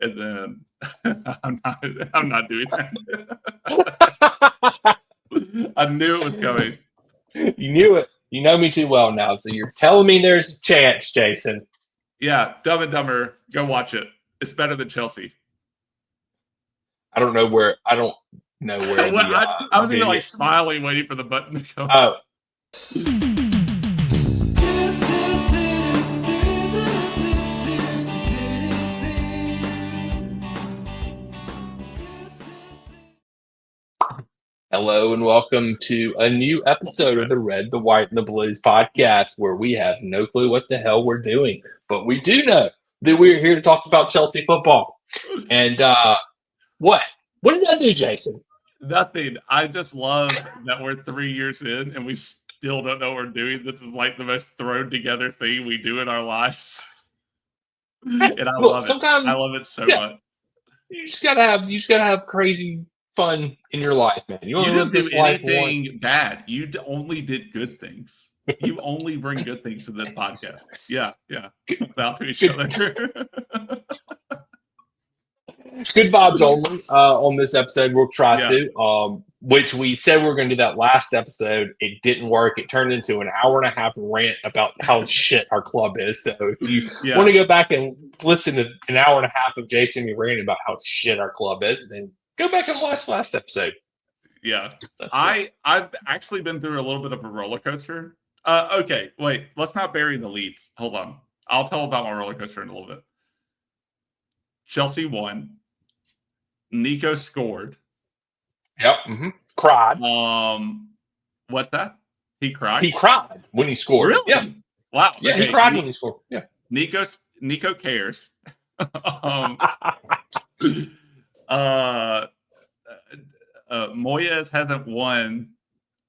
And then I'm not doing that. I knew it was coming. You knew it. You know me too well now, so you're telling me there's a chance, Jason. Yeah, Dumb and Dumber. Go watch it. It's better than Chelsea. I don't know where. I was even like smiling, waiting for the button to come. Oh. Hello and welcome to a new episode of the Red, the White, and the Blues podcast, where we have no clue what the hell we're doing, but we do know that we're here to talk about Chelsea football. And what did I do, Jason? Nothing. I just love that we're 3 years in and we still don't know what we're doing. This is like the most thrown together thing we do in our lives. And I love it. I love it so much. You just gotta have crazy fun in your life, man. You didn't do anything bad. You only did good things. You only bring good things to this podcast. Yeah. About to each other. Good vibes only on this episode. We'll try to. Which we said we were going to do that last episode. It didn't work. It turned into an hour and a half rant about how shit our club is. So if you want to go back and listen to an hour and a half of Jason me ranting about how shit our club is, then go back and watch last episode. Yeah. I've actually been through a little bit of a roller coaster. Okay, wait. Let's not bury the leads. Hold on. I'll tell about my roller coaster in a little bit. Chelsea won. Nico scored. Yep. Mm-hmm. Cried. What's that? He cried? He cried when he scored. Really? Yeah. Wow. Yeah, okay. He cried when he scored. Yeah. Nico cares. Moyes hasn't won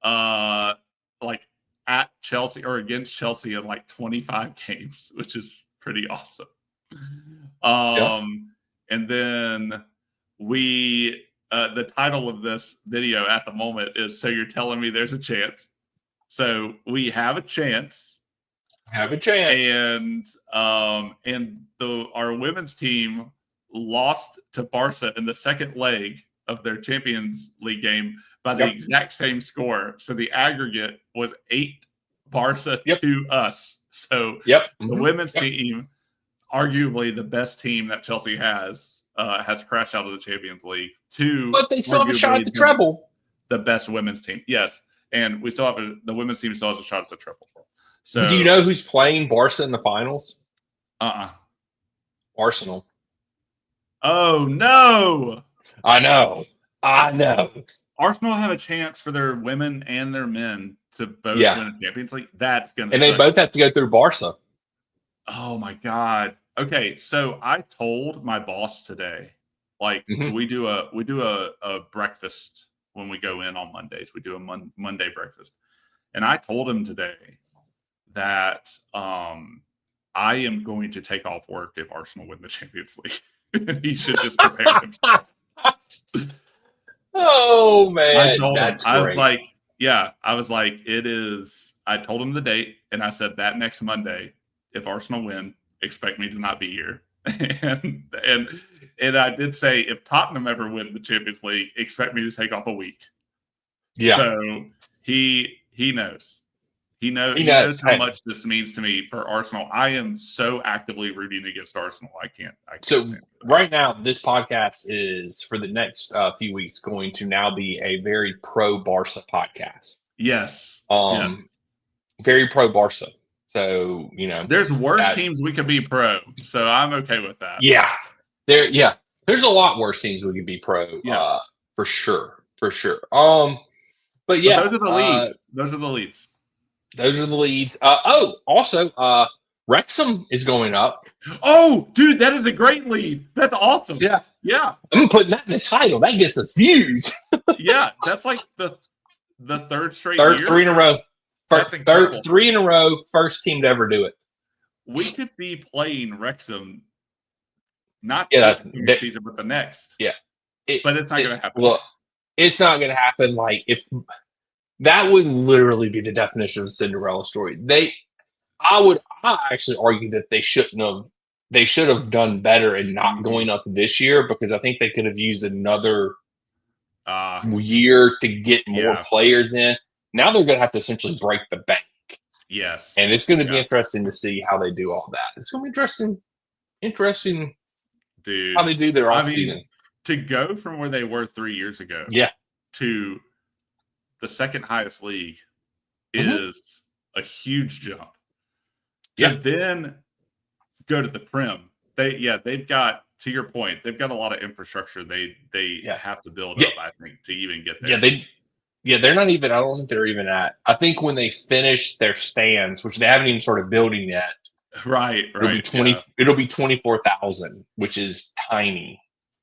like at Chelsea or against Chelsea in like 25 games, which is pretty awesome. And then we the title of this video at the moment is "So You're Telling Me There's a Chance." So we have a chance. Have a chance. And our women's team lost to Barca in the second leg of their Champions League game by the exact same score. So the aggregate was 8 Barca to us. So the women's team, arguably the best team that Chelsea has crashed out of the Champions League. But they still have a shot at the treble. The best women's team, yes. And we still have the women's team still has a shot at the triple. So, do you know who's playing Barca in the finals? Arsenal. Oh, no. I know. Arsenal have a chance for their women and their men to both win a Champions League. That's going to And they both have to go through Barca. Oh, my God. Okay, so I told my boss today, like, we do a breakfast when we go in on Mondays. We do a Monday breakfast. And I told him today that I am going to take off work if Arsenal win the Champions League. And he should just prepare himself. Oh, man. That's great. I was like, it is. I told him the date, and I said that next Monday, if Arsenal win, expect me to not be here. And I did say, if Tottenham ever win the Champions League, expect me to take off a week. Yeah. So he knows. He knows how much this means to me for Arsenal. I am so actively rooting against Arsenal. I can't so right now, this podcast is for the next few weeks going to now be a very pro Barca podcast. Yes. Very pro Barca. So, there's worse teams we could be pro. So I'm okay with that. Yeah. There's a lot worse teams we could be pro. Yeah. For sure. But yeah. But those are the leads. Those are the leads. Also, Wrexham is going up. Oh, dude, that is a great lead. That's awesome. Yeah. I'm putting that in the title. That gets us views. Yeah, that's like the third straight year. 3 in a row. That's incredible. 3 in a row, first team to ever do it. We could be playing Wrexham not this season, but the next. Yeah. But it's not going to happen. Look, it's not going to happen. Like, if that would literally be the definition of a Cinderella story. I actually argue that they shouldn't have they should have done better in not going up this year, because I think they could have used another year to get more players in. Now they're going to have to essentially break the bank. Yes. And it's going to be interesting to see how they do all that. It's going to be interesting dude, how they do their off season. To go from where they were 3 years ago to the second highest league is a huge jump. To then go to the Prim, they've got, to your point, they've got a lot of infrastructure they have to build up, I think, to even get there. They're not even, I don't think they're even at, I think when they finish their stands, which they haven't even started building yet. Right. It'll be 24,000, which is tiny.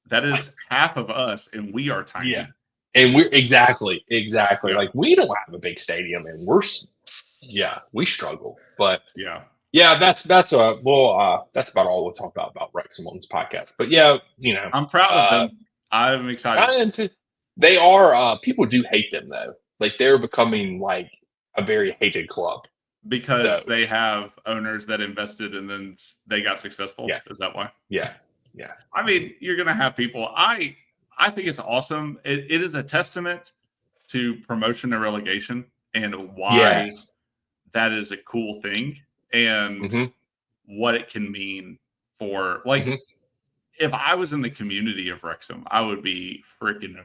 That is half of us, and we are tiny. Yeah. And we're exactly. Like, we don't have a big stadium, and we struggle. But that's that's about all we'll talk about Wrexham on this podcast. But I'm proud of them. I'm excited. I am too. They are. People do hate them though. Like, they're becoming like a very hated club because they have owners that invested and then they got successful. Yeah. Is that why? Yeah. I mean, you're gonna have people. I think it's awesome. It is a testament to promotion and relegation and why that is a cool thing and what it can mean for, like, if I was in the community of Wrexham, I would be freaking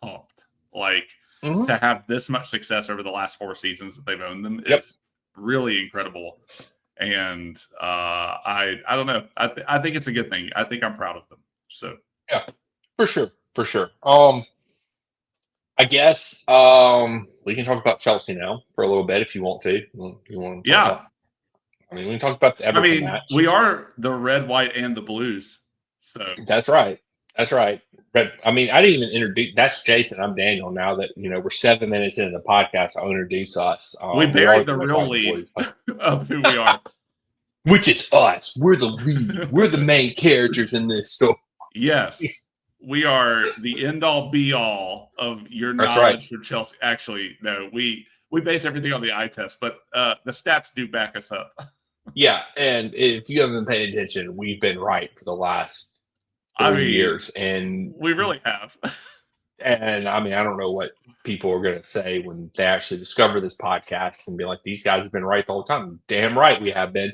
pumped. Like, to have this much success over the last 4 seasons that they've owned them is really incredible. And I don't know. I think it's a good thing. I think I'm proud of them. So for sure. I guess we can talk about Chelsea now for a little bit if you want to. We can talk about the Everton match. We are the red, white, and the blues. So that's right. But, I didn't even introduce. That's Jason. I'm Daniel. Now that we're 7 minutes into the podcast, I'll introduce us. We buried the real lead of who we are, which is us. We're the lead. We're the main characters in this story. Yes, we are the end all be all of your knowledge for Chelsea. Actually, no, we base everything on the eye test, but the stats do back us up. Yeah, and if you haven't been paying attention, we've been right for the last 3 years, and we really have. And I don't know what people are going to say when they actually discover this podcast and be like, "These guys have been right the whole time." Damn right, we have been.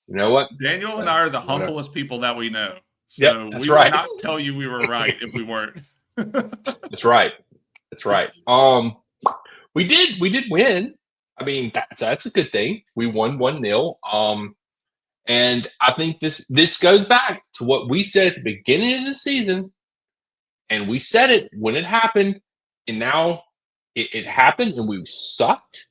You know what? Daniel and I are the humblest people that we know. So that's we right. would not tell you we were right if we weren't. That's right. We did win. That's a good thing. We won 1-0. And I think this goes back to what we said at the beginning of the season, and we said it when it happened, and now it happened, and we sucked.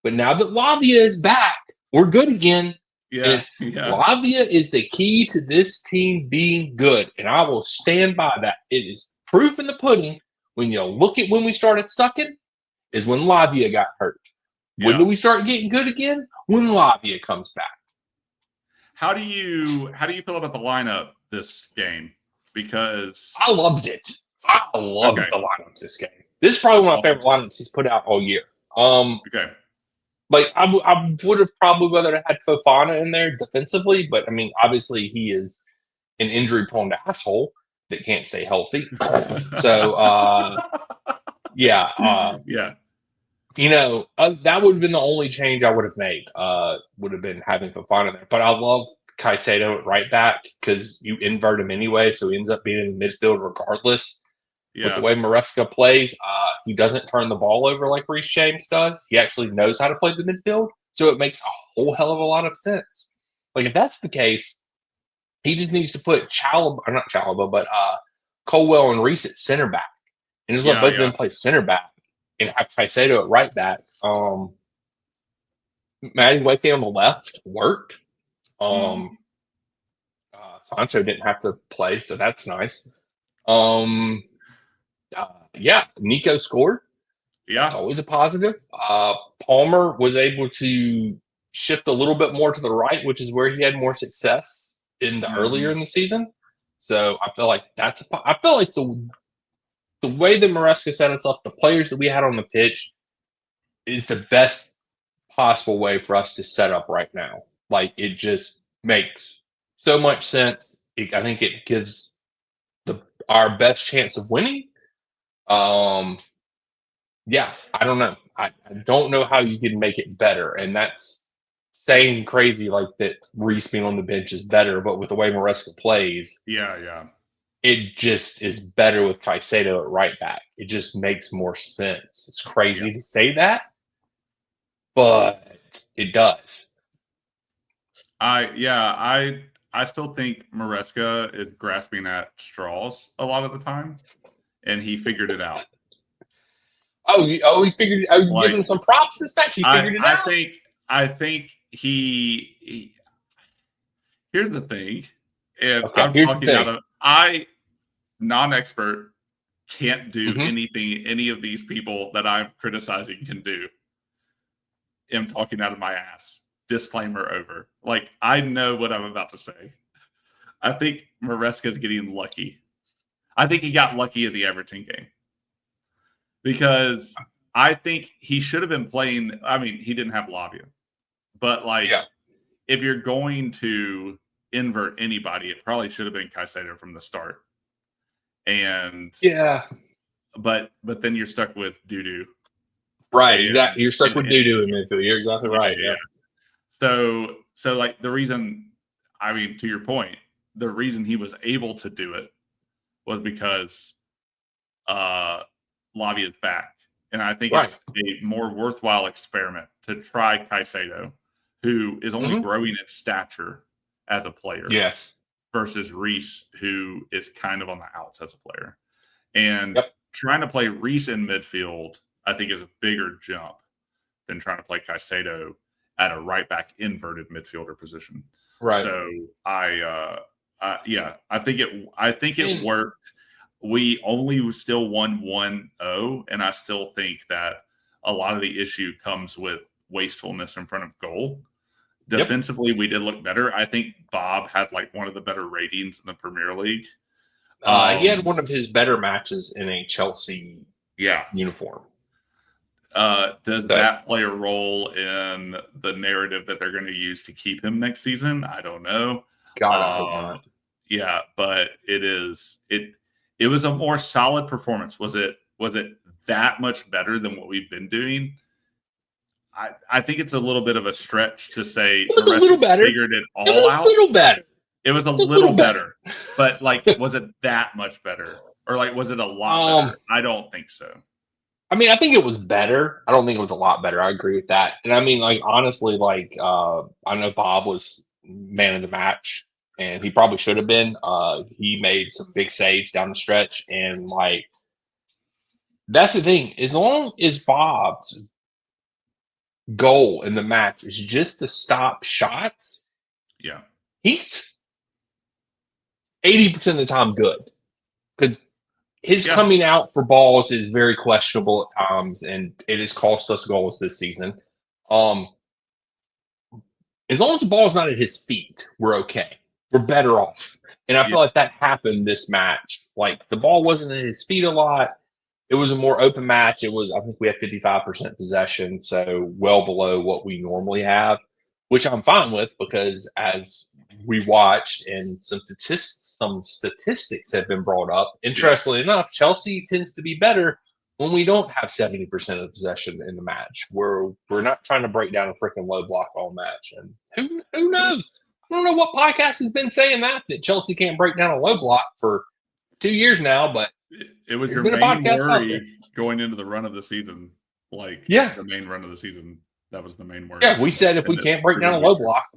But now that Lavia is back, we're good again. Lavia is the key to this team being good, and I will stand by that. It is proof in the pudding. When you look at when we started sucking, is when Lavia got hurt. When do we start getting good again? When Lavia comes back. How do you feel about the lineup this game? Because I loved it. I loved the lineup this game. This is probably one of my favorite lineups he's put out all year. Like, I would have probably rather had Fofana in there defensively, but obviously he is an injury-prone asshole that can't stay healthy. So that would have been the only change I would have made. Would have been having Fofana there. But I love Caicedo at right back because you invert him anyway, so he ends up being in the midfield regardless. With the way Maresca plays, he doesn't turn the ball over like Reece James does. He actually knows how to play the midfield, so it makes a whole hell of a lot of sense. Like, if that's the case, he just needs to put Colwell and Reece at center back, and just let both of them play center back. And have Caicedo at right back. Maddie Wakey on the left worked. Sancho didn't have to play, so that's nice. Nico scored. That's always a positive. Palmer was able to shift a little bit more to the right, which is where he had more success in the earlier in the season. So I feel like the way that Maresca set us up, the players that we had on the pitch, is the best possible way for us to set up right now. Like, it just makes so much sense. I think it gives our best chance of winning. Yeah, I don't know. I don't know how you can make it better, and that's saying crazy like that. Reese being on the bench is better, but with the way Maresca plays, Yeah. it just is better with Caicedo at right back. It just makes more sense. It's crazy to say that, but it does. I still think Maresca is grasping at straws a lot of the time, and he figured it out. He figured. Oh, you giving him Like, some props this match? He figured it out. I think he. Here's the thing, and Okay, here's the thing. I non-expert can't do Mhm. anything any of these people that I'm criticizing can do. Am talking out of my ass. Disclaimer over. Like, I know what I'm about to say. I think Maresca's getting lucky. I think he got lucky in the Everton game because I think he should have been playing. I mean, he didn't have Lavia, but like, if you're going to invert anybody, it probably should have been Caicedo from the start. And but then you're stuck with Dudu. Right, exactly. You're stuck with Dudu in midfield. You're exactly right. Yeah. So like the reason, I mean, to your point, the reason he was able to do it was because Lavia's back. And I think it's a more worthwhile experiment to try Caicedo, who is only growing in stature as a player. Yes. Versus Reese, who is kind of on the outs as a player. And trying to play Reese in midfield, I think, is a bigger jump than trying to play Caicedo at a right back inverted midfielder position. Right. So I think it worked. We only still won 1-0, and I still think that a lot of the issue comes with wastefulness in front of goal. Defensively, we did look better. I think Bob had like one of the better ratings in the Premier League. He had one of his better matches in a Chelsea uniform. Does that play a role in the narrative that they're going to use to keep him next season? I don't know. God, I hope not. Yeah, but it was a more solid performance. Was it that much better than what we've been doing? I think it's a little bit of a stretch to say it was a little better. Figured it all out. A little better. It was a little better. But like, was it that much better? Or like, was it a lot better? I don't think so. I mean, I think it was better. I don't think it was a lot better. I agree with that. And I mean, like, honestly, like, I know Bob was man of the match, and he probably should have been. He made some big saves down the stretch, and like, that's the thing. As long as Bob's goal in the match is just to stop shots, he's 80% of the time good. Because his coming out for balls is very questionable at times, and it has cost us goals this season. As long as the ball's not at his feet, we're okay. We're better off. And I feel like that happened this match. Like, the ball wasn't at his feet a lot. It was a more open match. I think we had 55% possession, so well below what we normally have, which I'm fine with because as we watched and some statistics have been brought up. Interestingly enough, Chelsea tends to be better when we don't have 70% of possession in the match. We're not trying to break down a freaking low block all match. And who knows? I don't know what podcast has been saying that Chelsea can't break down a low block for 2 years now, but it was your main worry going into the run of the season. Like, the main run of the season, that was the main worry. Yeah, we said if we can't break down a low block,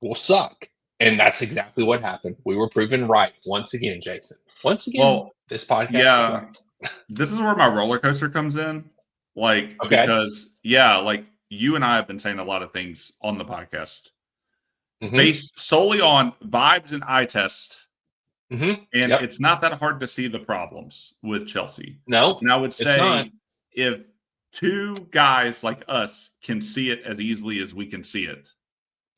we'll suck. And that's exactly what happened. We were proven right once again, Jason. Once again, this podcast is right. This is where my roller coaster comes in. Like, because, like, you and I have been saying a lot of things on the podcast based solely on vibes and eye test. And it's not that hard to see the problems with Chelsea. No. And I would say if two guys like us can see it as easily as we can see it,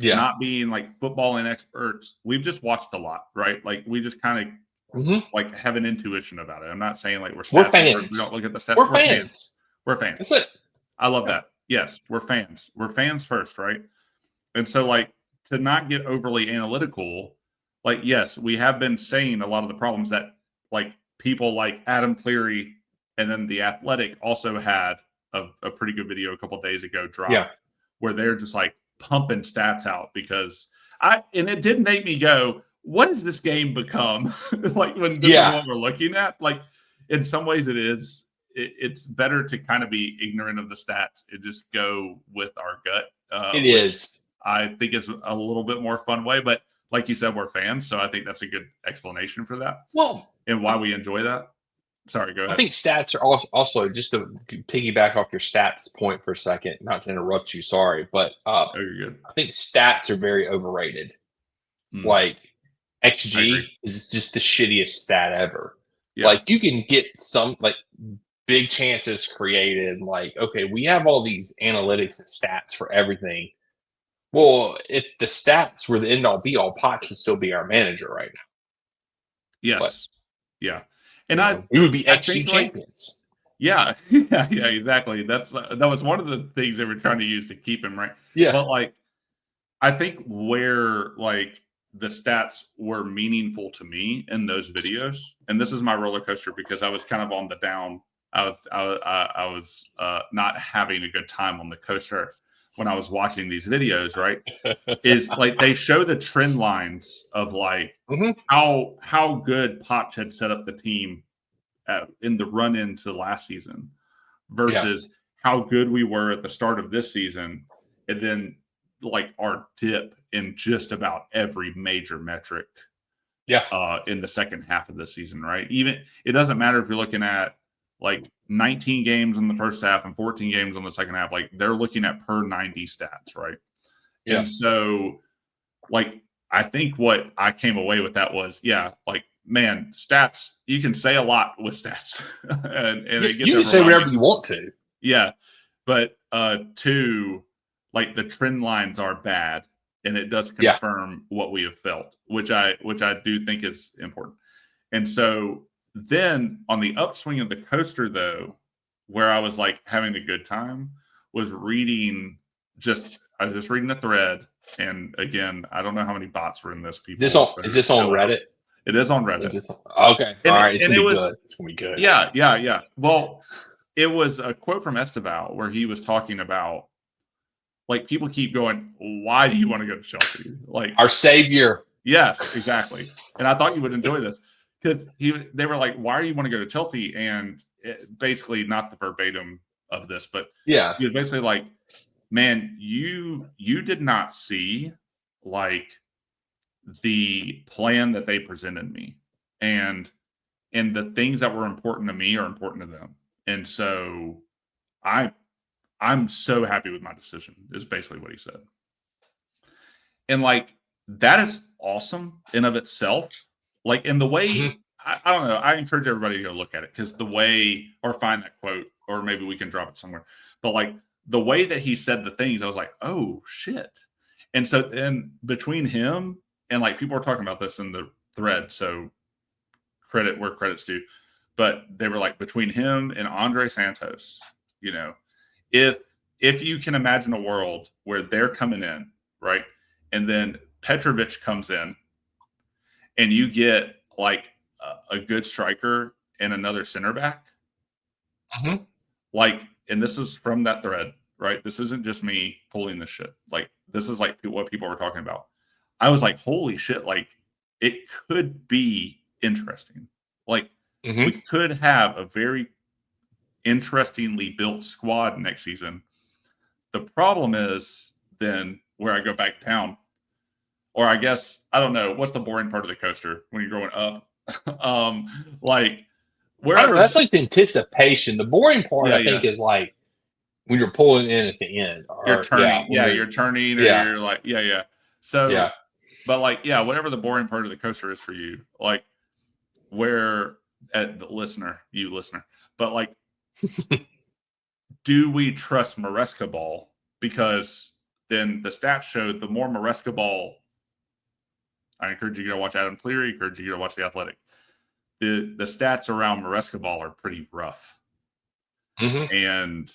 not being like footballing experts, we've just watched a lot, right? Like, we just kind of like have an intuition about it. I'm not saying like we're fans. We don't look at the stats. We're fans. We're fans. That's it. I love that. Yes, we're fans. We're fans first, right? And so, like, to not get overly analytical, like, yes, we have been saying a lot of the problems that like people like Adam Cleary and then The Athletic also had a pretty good video a couple of days ago dropped where they're just like pumping stats out because and it did make me go, what has this game become? Like when this is what we're looking at, like in some ways it's better to kind of be ignorant of the stats and just go with our gut. It is. I think is a little bit more fun way, but like you said, we're fans, so I think that's a good explanation for that. Well, and why we enjoy that. Sorry, go ahead. I think stats are also just to piggyback off your stats point for a second, not to interrupt you, sorry, but you're good. I think stats are very overrated. Like XG is just the shittiest stat ever. Yeah. Like you can get some like big chances created. Like, okay, we have all these analytics and stats for everything. Well, if the stats were the end all be all, Potts would still be our manager right now. Yes. But, yeah. And we would be XG champions. Yeah, yeah, exactly. That was one of the things they were trying to use to keep him right. Yeah. But like, I think where like the stats were meaningful to me in those videos, and this is my roller coaster because I was kind of on the down. I was not having a good time on the coaster when I was watching these videos. Right, is like they show the trend lines of like how good Potch had set up the team in the run into last season versus how good we were at the start of this season, and then like our dip in just about every major metric in the second half of the season, right? Even it doesn't matter if you're looking at like 19 games in the first half and 14 games on the second half, like they're looking at per 90 stats, right? Yeah. And so like I think what I came away with that was, like, man, stats, you can say a lot with stats. and it gets you can say whatever you want to. Yeah. But two, like the trend lines are bad and it does confirm what we have felt, which I do think is important. And so then on the upswing of the coaster, though, where I was like having a good time was reading I was just reading a thread. And again, I don't know how many bots were in this. People is this on Reddit? It is on Reddit. Okay. All right. It's going to be good. It's going to be good. Yeah. Well, it was a quote from Esteval where he was talking about like people keep going, why do you want to go to Chelsea? Like our savior. Yes, exactly. And I thought you would enjoy this because they were like, why do you want to go to Chelsea? And basically not the verbatim of this, but he was basically like, man, you did not see like the plan that they presented me, and the things that were important to me are important to them, and so I'm so happy with my decision. Is basically what he said, and like that is awesome in of itself. Like in the way I don't know, I encourage everybody to go look at it because the way or find that quote or maybe we can drop it somewhere, but like the way that he said the things, I was like, oh shit. And so then between him and like people were talking about this in the thread, so credit where credit's due. But they were like between him and Andre Santos, you know, if you can imagine a world where they're coming in, right? And then Petrovic comes in and you get like a good striker and another center back. Like, and this is from that thread, right? This isn't just me pulling this shit. Like, this is like what people were talking about. I was like, holy shit, like, it could be interesting. Like, we could have a very interestingly built squad next season. The problem is then where I go back down, or I guess, I don't know, what's the boring part of the coaster when you're going up? Like, wherever that's like the anticipation. The boring part, I think, is like when you're pulling in at the end. Or, you're turning, you're turning, or you're like, So, but like, whatever the boring part of the coaster is for you, like, where at the listener, but like, do we trust Maresca ball? Because then the stats showed the more Maresca ball. I encourage you to go watch Adam Cleary. Encourage you to go watch The Athletic. The stats around Maresca ball are pretty rough, and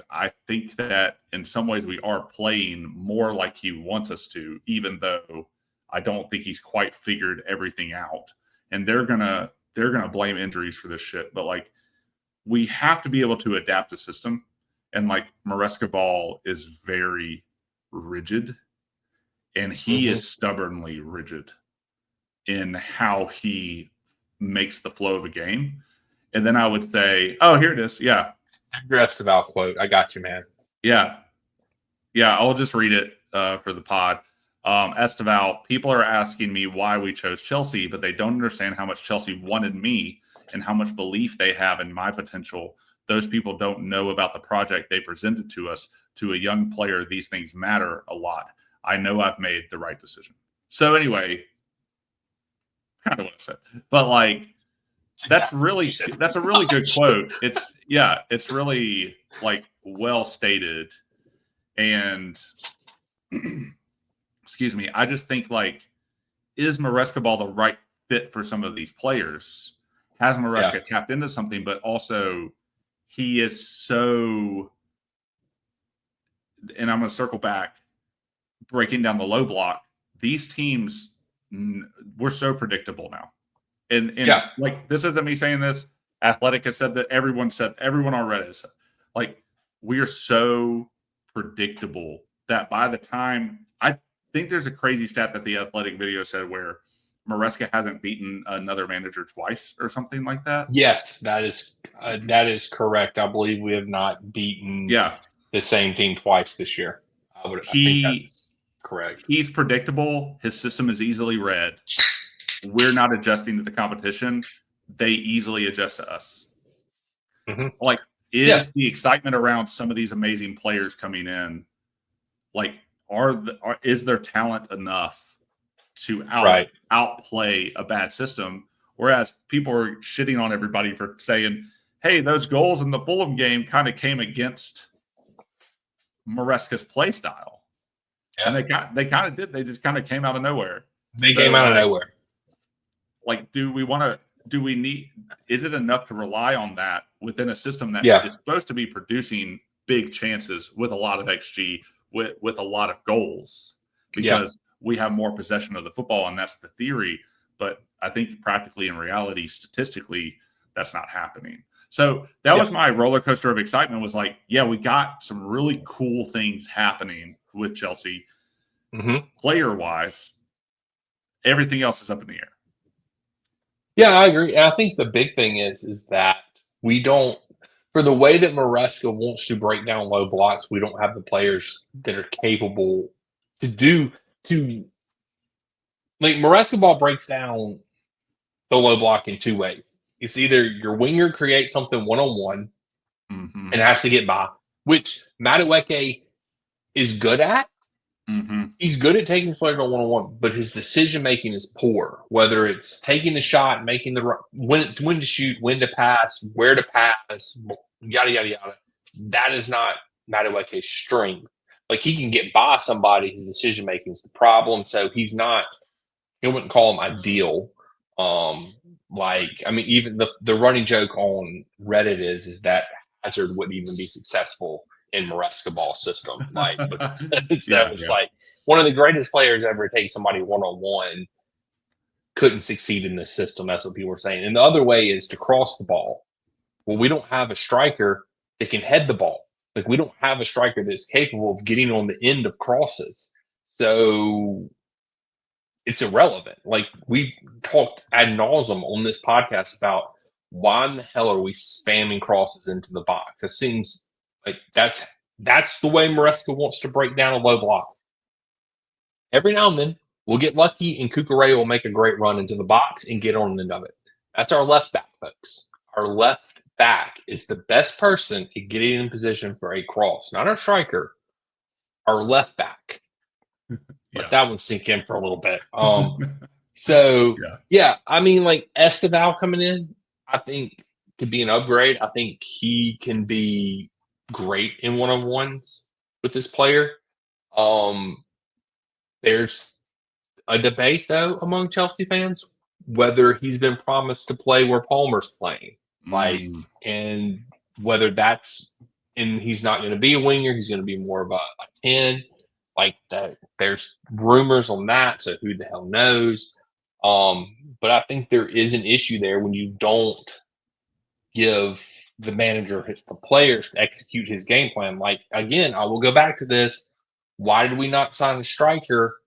I think that in some ways we are playing more like he wants us to, even though I don't think he's quite figured everything out. And they're gonna blame injuries for this shit. But like, we have to be able to adapt the system. And like, Maresca Ball is very rigid, and he is stubbornly rigid in how he makes the flow of a game. And then I would say, oh, here it is. Yeah. Your Esteval quote. I got you, man. Yeah. Yeah. I'll just read it for the pod. Esteval, people are asking me why we chose Chelsea, but they don't understand how much Chelsea wanted me and how much belief they have in my potential. Those people don't know about the project they presented to us. To a young player, these things matter a lot. I know I've made the right decision. So anyway, kind of what I said, but like, that's a really good quote. It's really like well stated. And excuse me, I just think like, is Maresca Ball the right fit for some of these players? Has Maresca tapped into something? But also, he is so, and I'm going to circle back, breaking down the low block. These teams, we're so predictable now. And like, this isn't me saying this. Athletic has said that. Everyone on Reddit has said, like, we are so predictable that by the time, I think there's a crazy stat that the Athletic video said where Maresca hasn't beaten another manager twice or something like that. Yes, that is correct. I believe we have not beaten the same team twice this year. I think that's correct. He's predictable. His system is easily read. We're not adjusting to the competition. They easily adjust to us. Like, is the excitement around some of these amazing players coming in, like, is their talent enough to outplay a bad system? Whereas people are shitting on everybody for saying, hey, those goals in the Fulham game kind of came against Maresca's play style. And they kind of did. They just kind of came out of nowhere. Came out of nowhere. Like, is it enough to rely on that within a system that is supposed to be producing big chances with a lot of XG, with a lot of goals? Because we have more possession of the football, and that's the theory. But I think practically, in reality, statistically, that's not happening. So that was my roller coaster of excitement, was like, we got some really cool things happening with Chelsea. Player-wise, everything else is up in the air. Yeah, I agree. And I think the big thing is that we don't, for the way that Maresca wants to break down low blocks, we don't have the players that are capable like, Maresca Ball breaks down the low block in two ways. It's either your winger creates something one-on-one and has to get by, which Madueke is good at. He's good at taking his players on one-on-one, but his decision-making is poor, whether it's taking the shot, making the when to shoot, when to pass, where to pass, yada, yada, yada. That is not Madueke's strength. Like, he can get by somebody. His decision-making is the problem. So he wouldn't call him ideal. Like, I mean, even the running joke on Reddit is that Hazard wouldn't even be successful in Maresca Ball system. Like, it's like one of the greatest players ever take somebody one-on-one couldn't succeed in this system. That's what people were saying. And the other way is to cross the ball. Well, we don't have a striker that can head the ball. Like, we don't have a striker that's capable of getting on the end of crosses. So it's irrelevant. Like, we talked ad nauseum on this podcast about why in the hell are we spamming crosses into the box? It seems like that's the way Maresca wants to break down a low block. Every now and then, we'll get lucky and Cucurella will make a great run into the box and get on the end of it. That's our left back, folks. Our left back is the best person at getting in position for a cross. Not our striker, our left back. Let that one sink in for a little bit. I mean, like, Esteval coming in, I think could be an upgrade. I think he can be great in one-on-ones with this player. There's a debate, though, among Chelsea fans, whether he's been promised to play where Palmer's playing. Like, and whether and he's not going to be a winger, he's going to be more of a 10. like that. There's rumors on that, so who the hell knows? But I think there is an issue there when you don't give the manager the players to execute his game plan. Like, again, I will go back to this. Why did we not sign a striker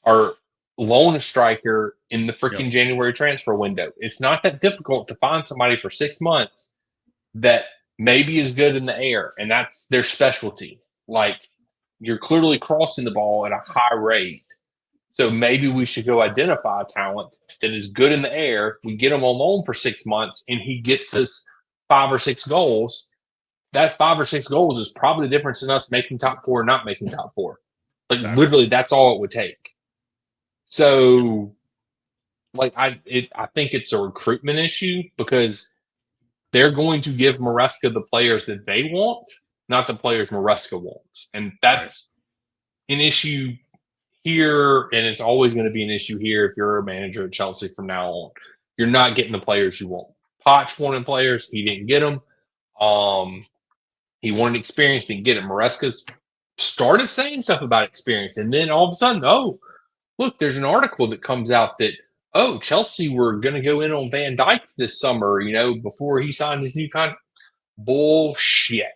or loan a striker in the freaking January transfer window? It's not that difficult to find somebody for 6 months that maybe is good in the air, and that's their specialty. Like, you're clearly crossing the ball at a high rate. So maybe we should go identify a talent that is good in the air. We get him on loan for 6 months, and he gets us 5 or 6 goals. That 5 or 6 goals is probably the difference in us making top 4 or not making top 4. Like, literally, that's all it would take. So, like, I think it's a recruitment issue because they're going to give Maresca the players that they want, not the players Maresca wants. And that's an issue here, and it's always going to be an issue here if you're a manager at Chelsea from now on. You're not getting the players you want. Poch wanted players. He didn't get them. He wanted experience, didn't get it. Maresca's started saying stuff about experience, and then all of a sudden, oh, look, there's an article that comes out that, oh, Chelsea were going to go in on Van Dijk this summer, before he signed his new contract. Bullshit.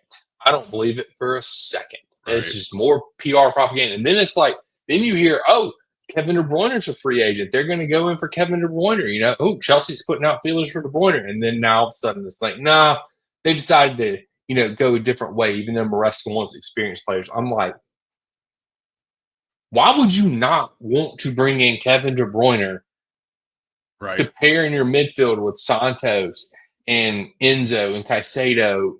I don't believe it for a second. Right. It's just more PR propaganda. And then it's like, then you hear, oh, Kevin De Bruyne's a free agent. They're going to go in for Kevin De Bruyne. Oh, Chelsea's putting out feelers for De Bruyne. And then now all of a sudden it's like, nah, they decided to, go a different way, even though Maresca wants experienced players. I'm like, why would you not want to bring in Kevin De Bruyne to pair in your midfield with Santos and Enzo and Caicedo?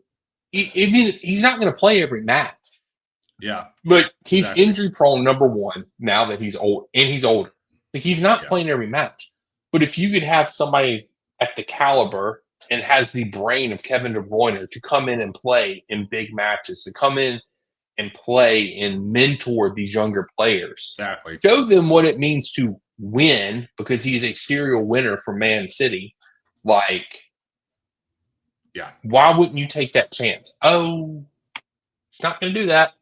He's not going to play every match. Yeah. But he's injury prone, number one, now that he's old, and he's older. Like, he's not playing every match. But if you could have somebody at the caliber and has the brain of Kevin De Bruyne to come in and play in big matches, to come in and play and mentor these younger players. Exactly. Show them what it means to win, because he's a serial winner for Man City. Like, why wouldn't you take that chance? Oh, he's not going to do that.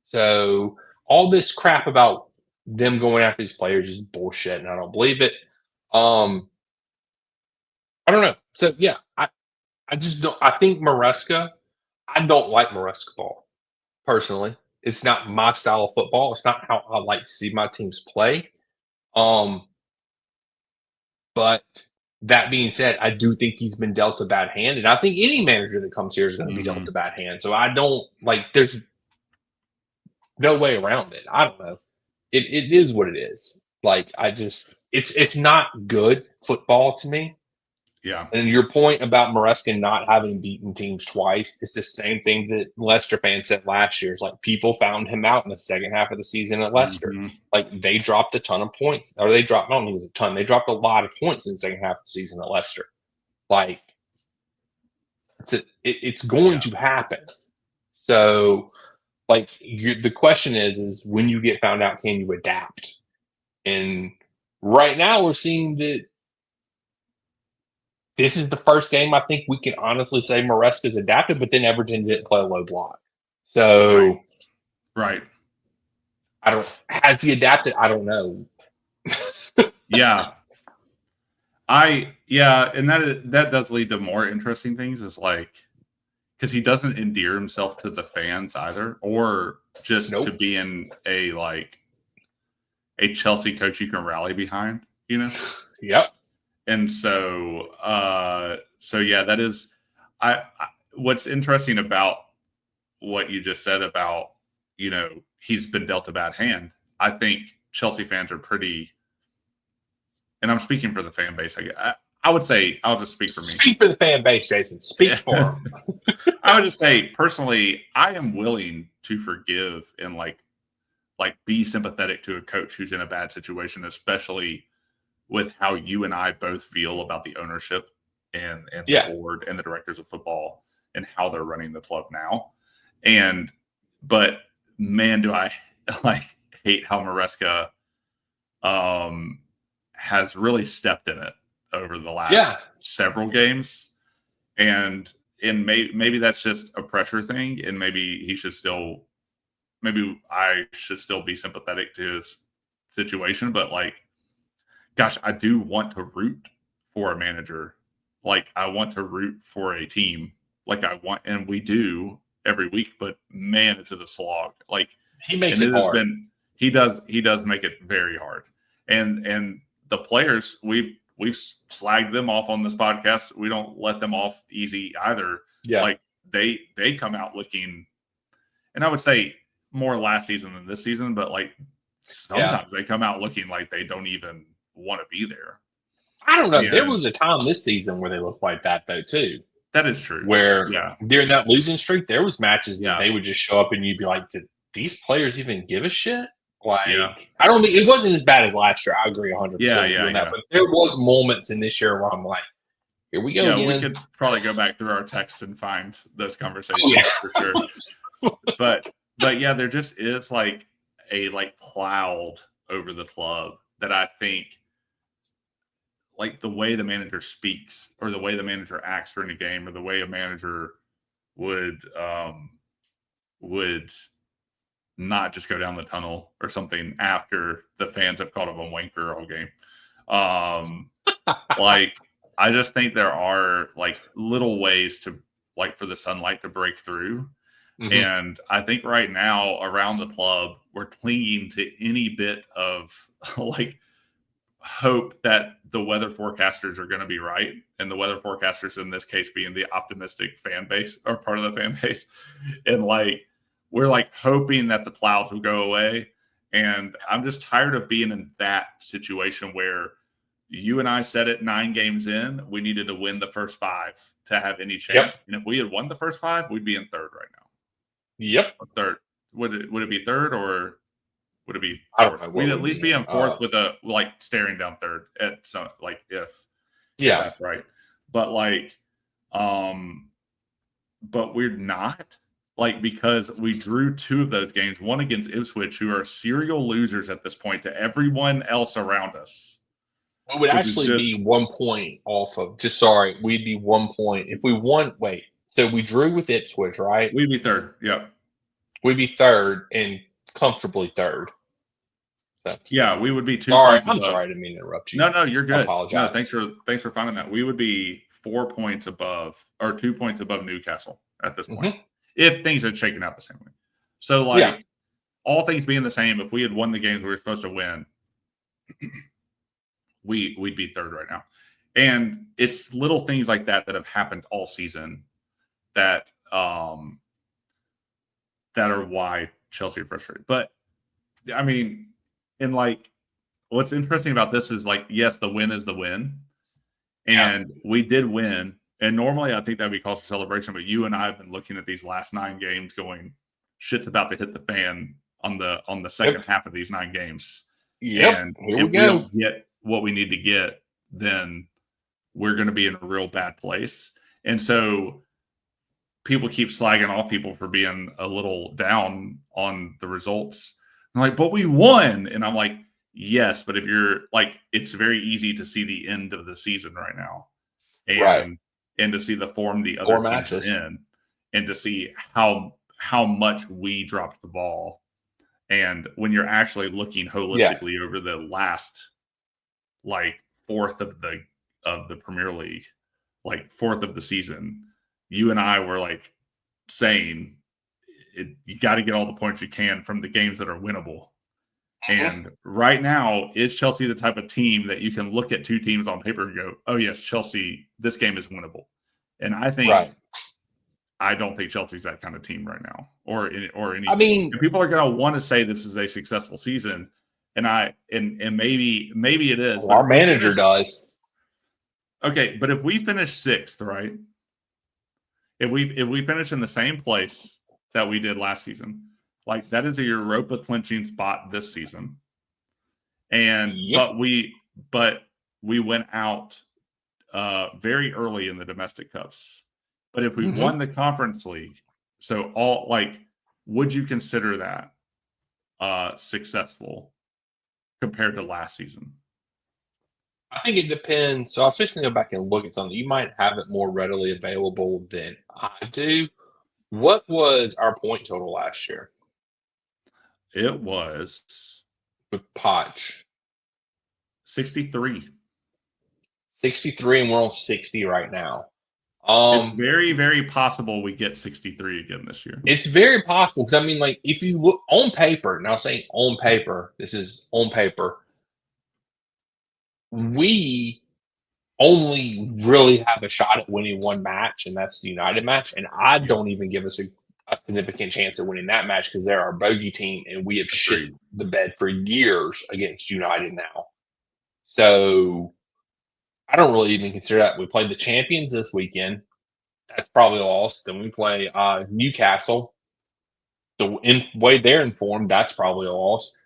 So all this crap about them going after these players is bullshit, and I don't believe it. I don't know. So yeah, I just don't. I think Maresca. I don't like Maresca ball personally. It's not my style of football. It's not how I like to see my teams play. But that being said, I do think he's been dealt a bad hand, and I think any manager that comes here is going to be dealt a bad hand. So I don't like. There's no way around it. I don't know. It is what it is. Like, it's not good football to me. Yeah. And your point about Maresca not having beaten teams twice, it's the same thing that Leicester fans said last year. It's like, people found him out in the second half of the season at Leicester. Like, they dropped a ton of points. Or I don't think it was a ton. They dropped a lot of points in the second half of the season at Leicester. Like, it's going to happen. So, like, the question is when you get found out, can you adapt? And right now we're seeing that this is the first game I think we can honestly say Maresca's adapted, but then Everton didn't play a low block. So, right. Has he adapted? I don't know. Yeah. And that does lead to more interesting things, is like, because he doesn't endear himself to the fans either, or just to being a Chelsea coach you can rally behind, Yep. And so that is, what's interesting about what you just said about, he's been dealt a bad hand. I think Chelsea fans are pretty, and I'm speaking for the fan base. I would say, I'll just speak for me. Speak for the fan base, Jason. Speak for them. I would just say, personally, I am willing to forgive and like be sympathetic to a coach who's in a bad situation, especially with how you and I both feel about the ownership and the board and the directors of football and how they're running the club now. But man, do I hate how Maresca has really stepped in it over the last several games. And maybe that's just a pressure thing, and maybe he should still maybe I should still be sympathetic to his situation, but like, gosh, I do want to root for a manager. Like, I want to root for a team. Like, I want, and we do every week, but man, it's a slog. Like, He makes and it it has hard. been, he does make it very hard. And the players, we've slagged them off on this podcast. We don't let them off easy either. Yeah. Like, they come out looking, and I would say more last season than this season, but like sometimes they come out looking like they don't even want to be there. I don't know. And there was a time this season where they looked like that, though, too. That is true. Where during that losing streak, there was matches that they would just show up and you'd be like, did these players even give a shit? Like, I don't think it wasn't as bad as last year. I agree 100% with that. But there was moments in this year where I'm like, here we go again. We could probably go back through our texts and find those conversations for sure. But yeah, there just is like a cloud over the club that I think, like, the way the manager speaks or the way the manager acts during a game or the way a manager would not just go down the tunnel or something after the fans have called him a wanker all game. Like, I just think there are like little ways to, like, for the sunlight to break through. Mm-hmm. And I think right now around the club, we're clinging to any bit of like hope that the weather forecasters are going to be right. And the weather forecasters in this case being the optimistic fan base or part of the fan base. And like, we're like hoping that the clouds will go away. And I'm just tired of being in that situation where you and I said it 9 games in, we needed to win the first 5 to have any chance. And if we had won the first 5, we'd be in third right now. Yep. Or third. Would it be third or would it be fourth? I don't know. We'd at least be in fourth with a staring down third at some if that's right. But but we're not, because we drew 2 of those games, one against Ipswich, who are serial losers at this point to everyone else around us. It would actually be 1 point off of. We'd be 1 point if we won. Wait, so we drew with Ipswich, right? We'd be third. Yep. We'd be third and comfortably third. So. Yeah, we would be 2 points above. I'm sorry, I didn't mean to interrupt you. No, you're good. I apologize. No, thanks for finding that. We would be 4 points above or 2 points above Newcastle at this point, if things had shaken out the same way. So, all things being the same, if we had won the games we were supposed to win, we'd be third right now. And it's little things like that have happened all season that are why Chelsea are frustrated. But I mean, and what's interesting about this is yes, the win is the win. And we did win. And normally I think that'd be cause for celebration, but you and I have been looking at these last 9 games going, shit's about to hit the fan on the second half of these 9 games. And if we don't get what we need to get, then we're going to be in a real bad place. And so people keep slagging off people for being a little down on the results. I'm like, but we won. And I'm like, yes, but if you're it's very easy to see the end of the season right now. And to see the form the other teams are in, and to see how much we dropped the ball. And when you're actually looking holistically over the last fourth of the Premier League, fourth of the season, you and I were saying you got to get all the points you can from the games that are winnable. And right now, is Chelsea the type of team that you can look at 2 teams on paper and go, oh yes, Chelsea, this game is winnable? And I think I don't think Chelsea's that kind of team right now, or any. I mean, and people are going to want to say this is a successful season, and maybe it is. Well, our manager does. Okay, but if we finish 6th, right? If we finish in the same place that we did last season, that is a Europa clinching spot this season, and but we went out very early in the domestic cups. But if we won the Conference League, so would you consider that successful compared to last season? I think it depends. So I was just going to go back and look at something. You might have it more readily available than I do. What was our point total last year? It was with Poch. 63. 63, and we're on 60 right now. It's very, very possible we get 63 again this year. It's very possible because, I mean, like, if you look on paper, now saying on paper, this is on paper, we only really have a shot at winning one match, and that's the United match. And I don't even give us a significant chance of winning that match because they're our bogey team, and we have shit the bed for years against United now. So I don't really even consider that. We played the champions this weekend. That's probably lost. Then we play Newcastle. The way they're informed, that's probably a loss.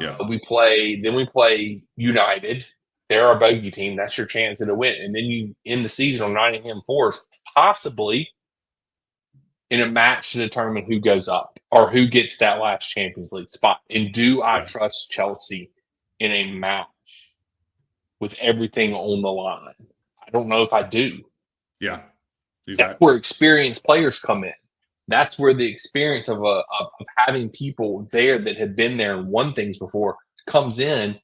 Yeah. We play United. They're our bogey team. That's your chance at a win. And then you end the season on Nottingham Forest, possibly in a match to determine who goes up or who gets that last Champions League spot. And do I trust Chelsea in a match with everything on the line? I don't know if I do. Yeah. Exactly. That's where experienced players come in. That's where the experience of having people there that have been there and won things before comes in.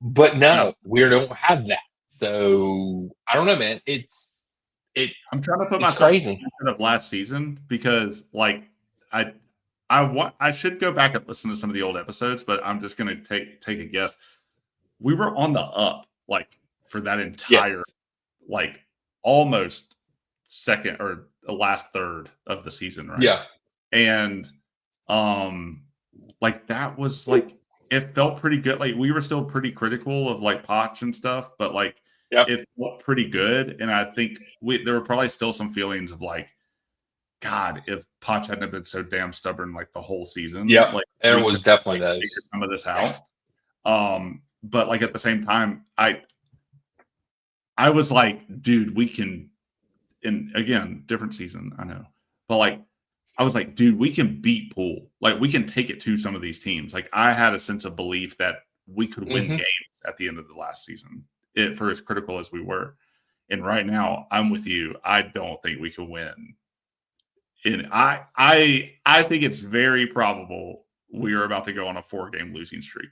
But no, we don't have that. So I don't know, man. I'm trying to put myself crazy of last season because, like, I should go back and listen to some of the old episodes, but I'm just going to take a guess. We were on the up, like, for that entire, like, almost second or the last third of the season, right? Yeah. And like, that was like, it felt pretty good. Like, we were still pretty critical of like Poch and stuff, but like it felt pretty good. And I think there were probably still some feelings of like, God, if Poch hadn't been so damn stubborn like the whole season, like there was definitely those. Some of this out. But like at the same time, I was like, dude, we can. And again, different season, I know, but like, I was like, dude, we can beat Poole. Like, we can take it to some of these teams. Like, I had a sense of belief that we could win games at the end of the last season, for as critical as we were. And right now, I'm with you. I don't think we can win. And I think it's very probable we are about to go on a 4-game losing streak.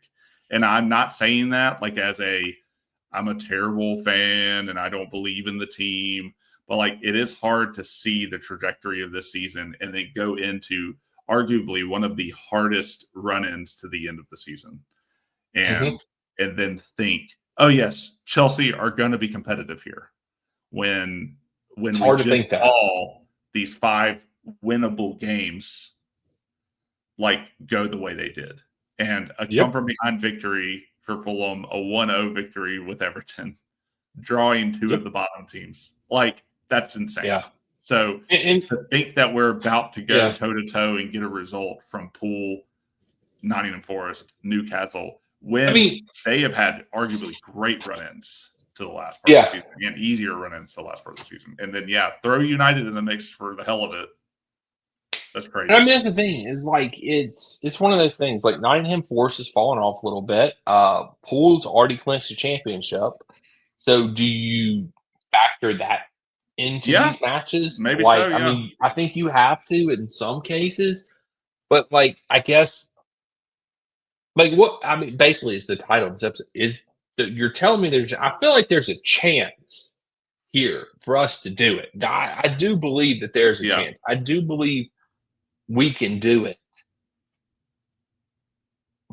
And I'm not saying that like I'm a terrible fan and I don't believe in the team. But like, it is hard to see the trajectory of this season and then go into arguably one of the hardest run-ins to the end of the season, and then think, oh yes, Chelsea are going to be competitive here. When we just saw these 5 winnable games like go the way they did, and a come from behind victory for Fulham, a 1-0 victory with Everton, drawing 2 of the bottom teams, like. That's insane. Yeah. So to think that we're about to go toe-to-toe and get a result from Poole, Nottingham Forest, Newcastle, when they have had arguably great run-ins to the last part of the season and easier run-ins to the last part of the season. And then, throw United in the mix for the hell of it. That's crazy. And I mean, that's the thing is like, it's one of those things. Like, Nottingham Forest has fallen off a little bit. Poole's already clinched the championship. So do you factor that into these matches? Maybe like, so, yeah. I mean, I think you have to in some cases, but like, I guess, like, what I mean, basically, is the title of this episode is that you're telling me I feel like there's a chance here for us to do it. I do believe that there's a chance. I do believe we can do it,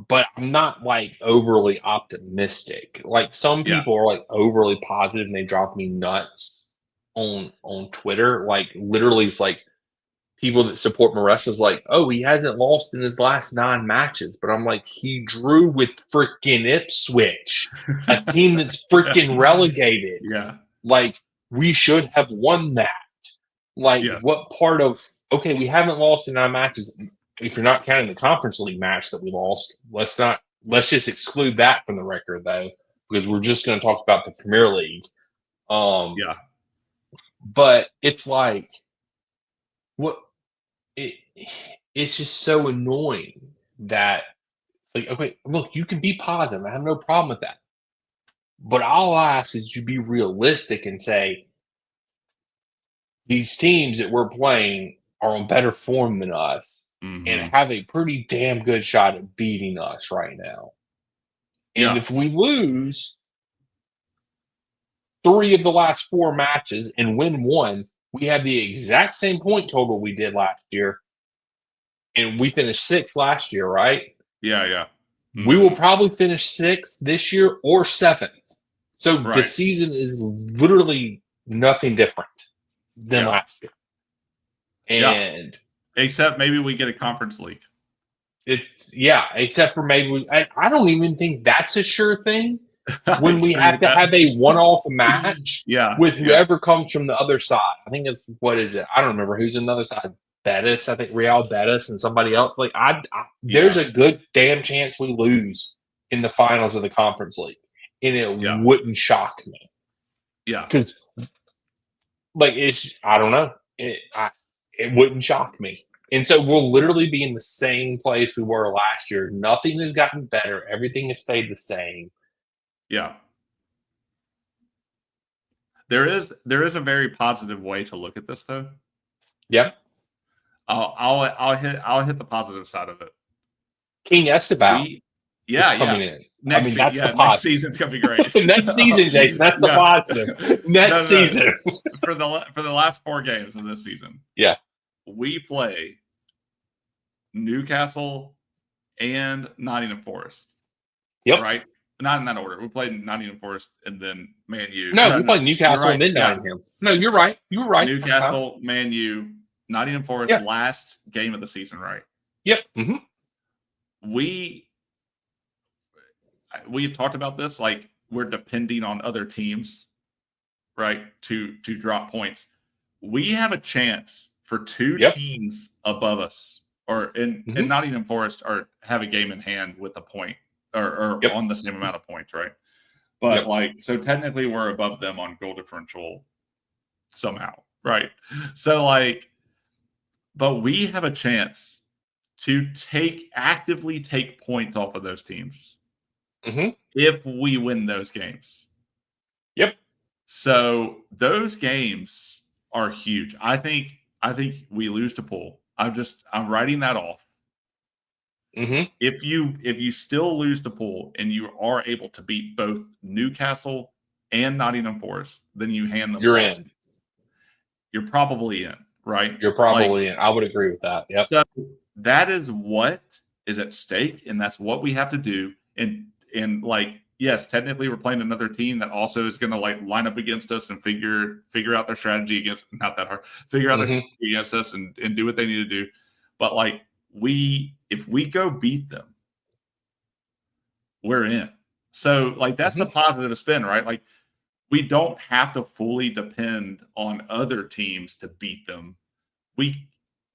but I'm not like overly optimistic. Like, some people are like overly positive and they drive me nuts on Twitter. Like, literally, it's like people that support Maresca's like, oh, he hasn't lost in his last 9 matches. But I'm like, he drew with freaking Ipswich, a team that's freaking relegated. Yeah. Like, we should have won that. Like, what part of, okay, we haven't lost in 9 matches. If you're not counting the Conference League match that we lost, let's just exclude that from the record, though, because we're just going to talk about the Premier League. But it's like, it's just so annoying that, like, okay, look, you can be positive. I have no problem with that. But all I ask is you be realistic and say, these teams that we're playing are on better form than us. and have a pretty damn good shot at beating us right now. And Yeah. if we lose 3 of the last 4 matches and win 1, we have the exact same point total we did last year. And we finished 6th last year, right? Yeah, yeah. We will probably finish 6th this year or 7th. So the Right. season is literally nothing different than last year. And except maybe we get a conference league. Except for maybe I don't even think that's a sure thing when we have to have a one-off match with whoever comes from the other side. I think it's, what is it? I don't remember who's on the other side. Betis, I think Real Betis and somebody else. Like there's a good damn chance we lose in the finals of the conference league, and it wouldn't shock me. Yeah, because like I don't know. It wouldn't shock me. And so we'll literally be in the same place we were last year. Nothing has gotten better. Everything has stayed the same. Yeah. There is a very positive way to look at this, though. Yep. I'll hit the positive side of it. King Esteban is coming in. Next season's gonna be great. Next season, Jason, that's the positive. Next season. For the last 4 games of this season. Yeah. We play Newcastle and Nottingham Forest. Yep. Right? Not in that order. We played Nottingham Forest and then Man U. No, we played Newcastle and then Nottingham. No, you're right. You were right. Newcastle, Man U, Nottingham Forest, last game of the season, right? Yep. Mm-hmm. We've talked about this. Like, we're depending on other teams, right, to drop points. We have a chance for 2 teams above us, or in Nottingham Forest, or have a game in hand with a point, or on the same amount of points, right? But so technically we're above them on goal differential somehow, right? So but we have a chance to actively take points off of those teams if we win those games. Yep. So those games are huge. I think we lose to Pool. I'm writing that off. If you still lose to Pool and you are able to beat both Newcastle and Nottingham Forest, then you hand them. You're in. You're probably in, right? You're probably in. I would agree with that. Yep. So that is what is at stake, and that's what we have to do. And yes, technically we're playing another team that also is going to line up against us and figure out their strategy against. Not that hard. Figure out their strategy against us and do what they need to do. But if we go beat them, we're in. So that's the positive spin, right? We don't have to fully depend on other teams to beat them.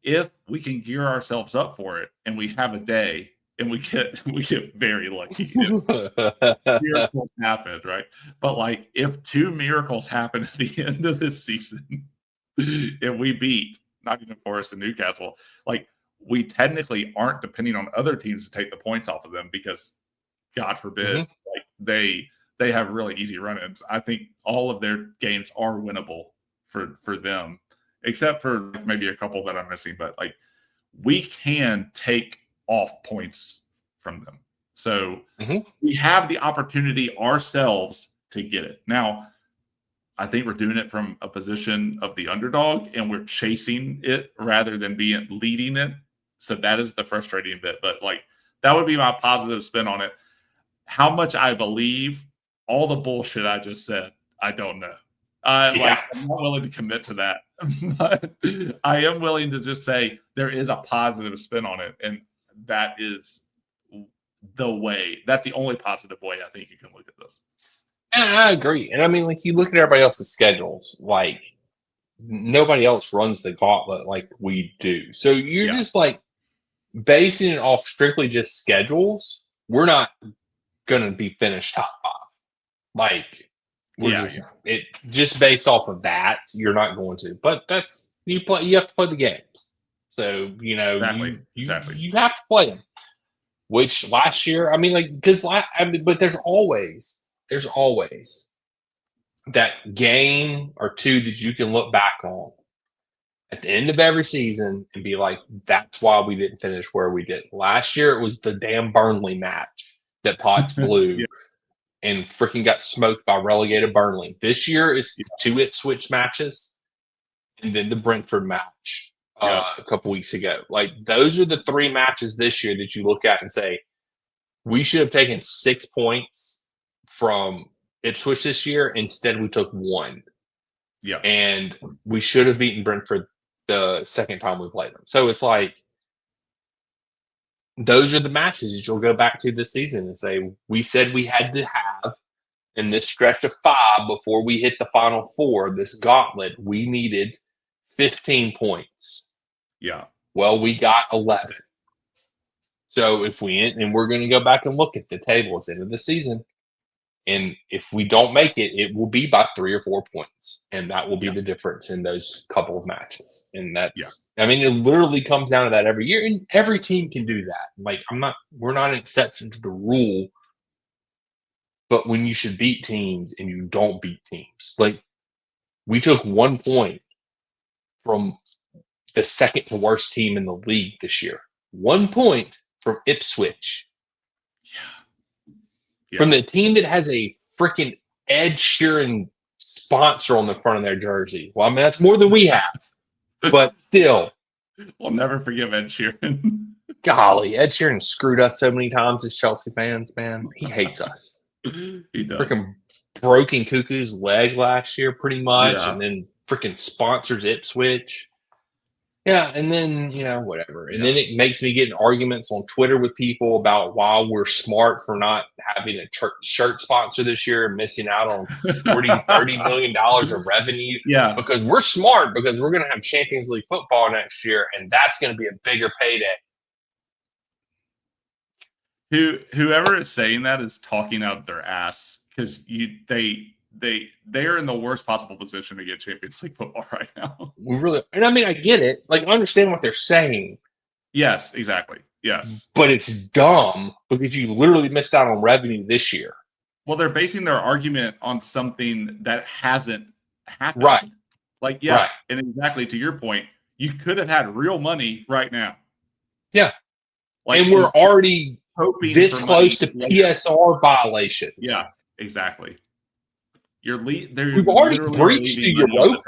If we can gear ourselves up for it and we have a day and we get very lucky. Miracles happen, right? But if 2 miracles happen at the end of this season, if we beat Nottingham Forest and Newcastle, we technically aren't depending on other teams to take the points off of them, because God forbid they have really easy run-ins. I think all of their games are winnable for them, except for maybe a couple that I'm missing. But we can take off points from them. So we have the opportunity ourselves to get it. Now, I think we're doing it from a position of the underdog, and we're chasing it rather than leading it. So that is the frustrating bit. But that would be my positive spin on it. How much I believe all the bullshit I just said, I don't know. I'm not willing to commit to that, but I am willing to just say there is a positive spin on it, and that is the way. That's the only positive way I think you can look at this. And I agree. And I mean, you look at everybody else's schedules, nobody else runs the gauntlet like we do. So you're just basing it off strictly just schedules. We're not gonna be finished top 5. Just based off of that, you're not going to. But that's you have to play the games. So you have to play them. Which last year, I mean, but there's always that game or 2 that you can look back on at the end of every season and be like, that's why we didn't finish where we did. Last year, it was the damn Burnley match that Potts blew and freaking got smoked by relegated Burnley. This year is 2 Ipswich matches and then the Brentford match a couple weeks ago. Like, those are the 3 matches this year that you look at and say, we should have taken 6 points from Ipswich this year. Instead, we took 1. Yeah. And we should have beaten Brentford the second time we played them. So it's like, those are the matches that you'll go back to this season and say, we said we had to have in this stretch of 5 before we hit the final 4, this gauntlet, we needed 15 points. Yeah. Well, we got 11. So if and we're going to go back and look at the table at the end of the season. And if we don't make it, it will be by 3 or 4 points. And that will be the difference in those couple of matches. And that's, I mean, it literally comes down to that every year. And every team can do that. Like, we're not an exception to the rule. But when you should beat teams and you don't beat teams, like, we took 1 point from the second to worst team in the league this year. 1 point from Ipswich. Yeah. From the team that has a freaking Ed Sheeran sponsor on the front of their jersey. Well, I mean, that's more than we have. But still. We'll never forgive Ed Sheeran. Golly, Ed Sheeran screwed us so many times as Chelsea fans, man. He hates us. He does. Freaking broken Cuckoo's leg last year, pretty much. Yeah. And then freaking sponsors Ipswich. Yeah, and then, whatever. And then it makes me get in arguments on Twitter with people about why we're smart for not having a shirt sponsor this year and missing out on $30 million of revenue. Yeah. Because we're smart, because we're going to have Champions League football next year, and that's going to be a bigger payday. Whoever is saying that is talking out of their ass, because they are in the worst possible position to get Champions League football right now. And I mean, I get it. Like, I understand what they're saying. Yes, exactly. Yes. But it's dumb because you literally missed out on revenue this year. Well, they're basing their argument on something that hasn't happened. Right. Like, right. And exactly to your point, you could have had real money right now. Yeah. Like, and we're already this close to PSR violations. Yeah, exactly. We've already breached the Europa.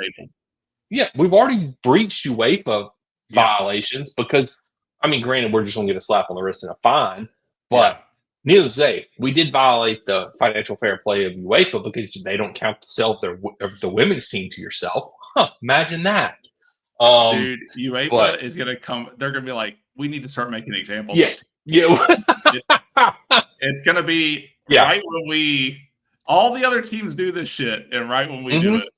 Yeah, we've already breached UEFA violations because, I mean, granted, we're just going to get a slap on the wrist and a fine, but needless to say, we did violate the financial fair play of UEFA because they don't count the sale of the women's team to yourself. Huh, imagine that. Dude, UEFA is going to come. They're going to be like, we need to start making examples. Yeah. It's going to be right when all the other teams do this shit, and right when we do it,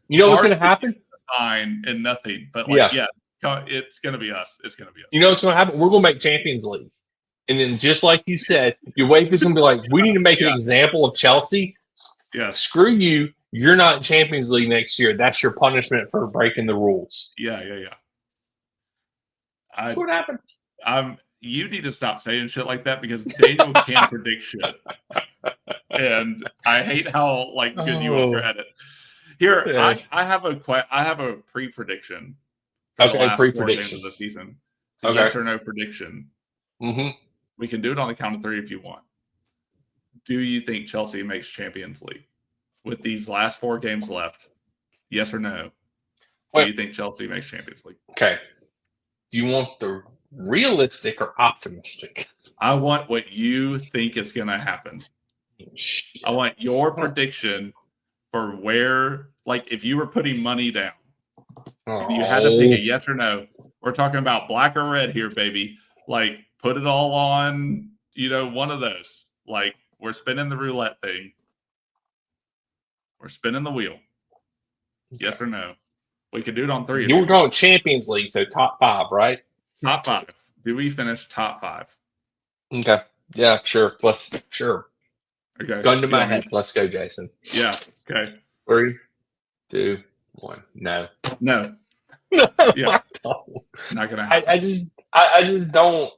you know what's going to happen? Fine and nothing, but it's going to be us. It's going to be us. You know what's going to happen? We're going to make Champions League, and then just like you said, UEFA's going to be like, we need to make an example of Chelsea. Yeah, screw you. You're not in Champions League next year. That's your punishment for breaking the rules. Yeah. That's what happened. You need to stop saying shit like that because Daniel can't predict shit. And I hate how good you are at it. Here, I have a pre-prediction. Pre-prediction of the season. Yes or no prediction. Mm-hmm. We can do it on the count of 3 if you want. Do you think Chelsea makes Champions League with these last 4 games left? Yes or no? Do you think Chelsea makes Champions League? Okay. Do you want the realistic or optimistic? I want what you think is going to happen. I want your prediction for where, if you were putting money down, and you had to pick a yes or no. We're talking about black or red here, baby. Put it all on, one of those. We're spinning the roulette thing. We're spinning the wheel. Yes or no? We could do it on 3. You were talking Champions League, so top 5, right? Top 5. Do we finish top 5? Okay. Yeah, sure. Sure. Okay. Gun to my head. Let's go, Jason. Yeah. Okay. 3, 2, 1. No. Yeah. Not gonna happen. I just don't.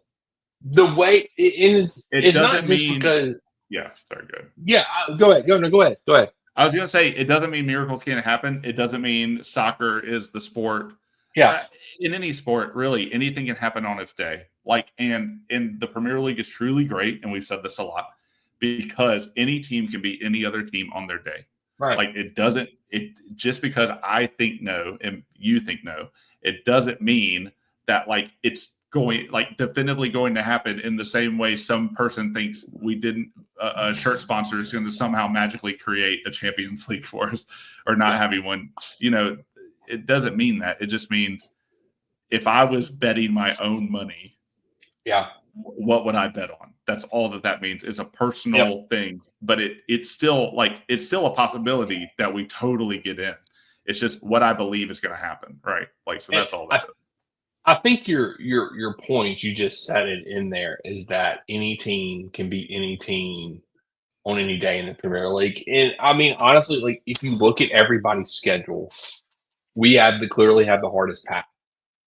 The way it's not just because. Yeah. Sorry. Good. Yeah. Go ahead. Go ahead. I was gonna say it doesn't mean miracles can't happen. It doesn't mean soccer is the sport Yeah. In any sport, really, anything can happen on its day. And the Premier League is truly great, and we've said this a lot, because any team can beat any other team on their day. Right. Like, it just because I think no and you think no, it doesn't mean that it's going definitively going to happen in the same way some person thinks we didn't a shirt sponsor is going to somehow magically create a Champions League for us or not having one. It doesn't mean that. It just means if I was betting my own money, what would I bet on? That's all that means. It's a personal thing, but it's still a possibility that we totally get in. It's just what I believe is going to happen, right? So that's all that is. I think your point, you just said it in there, is that any team can beat any team on any day in the Premier League. And I mean, honestly, if you look at everybody's schedule, we clearly have the hardest path.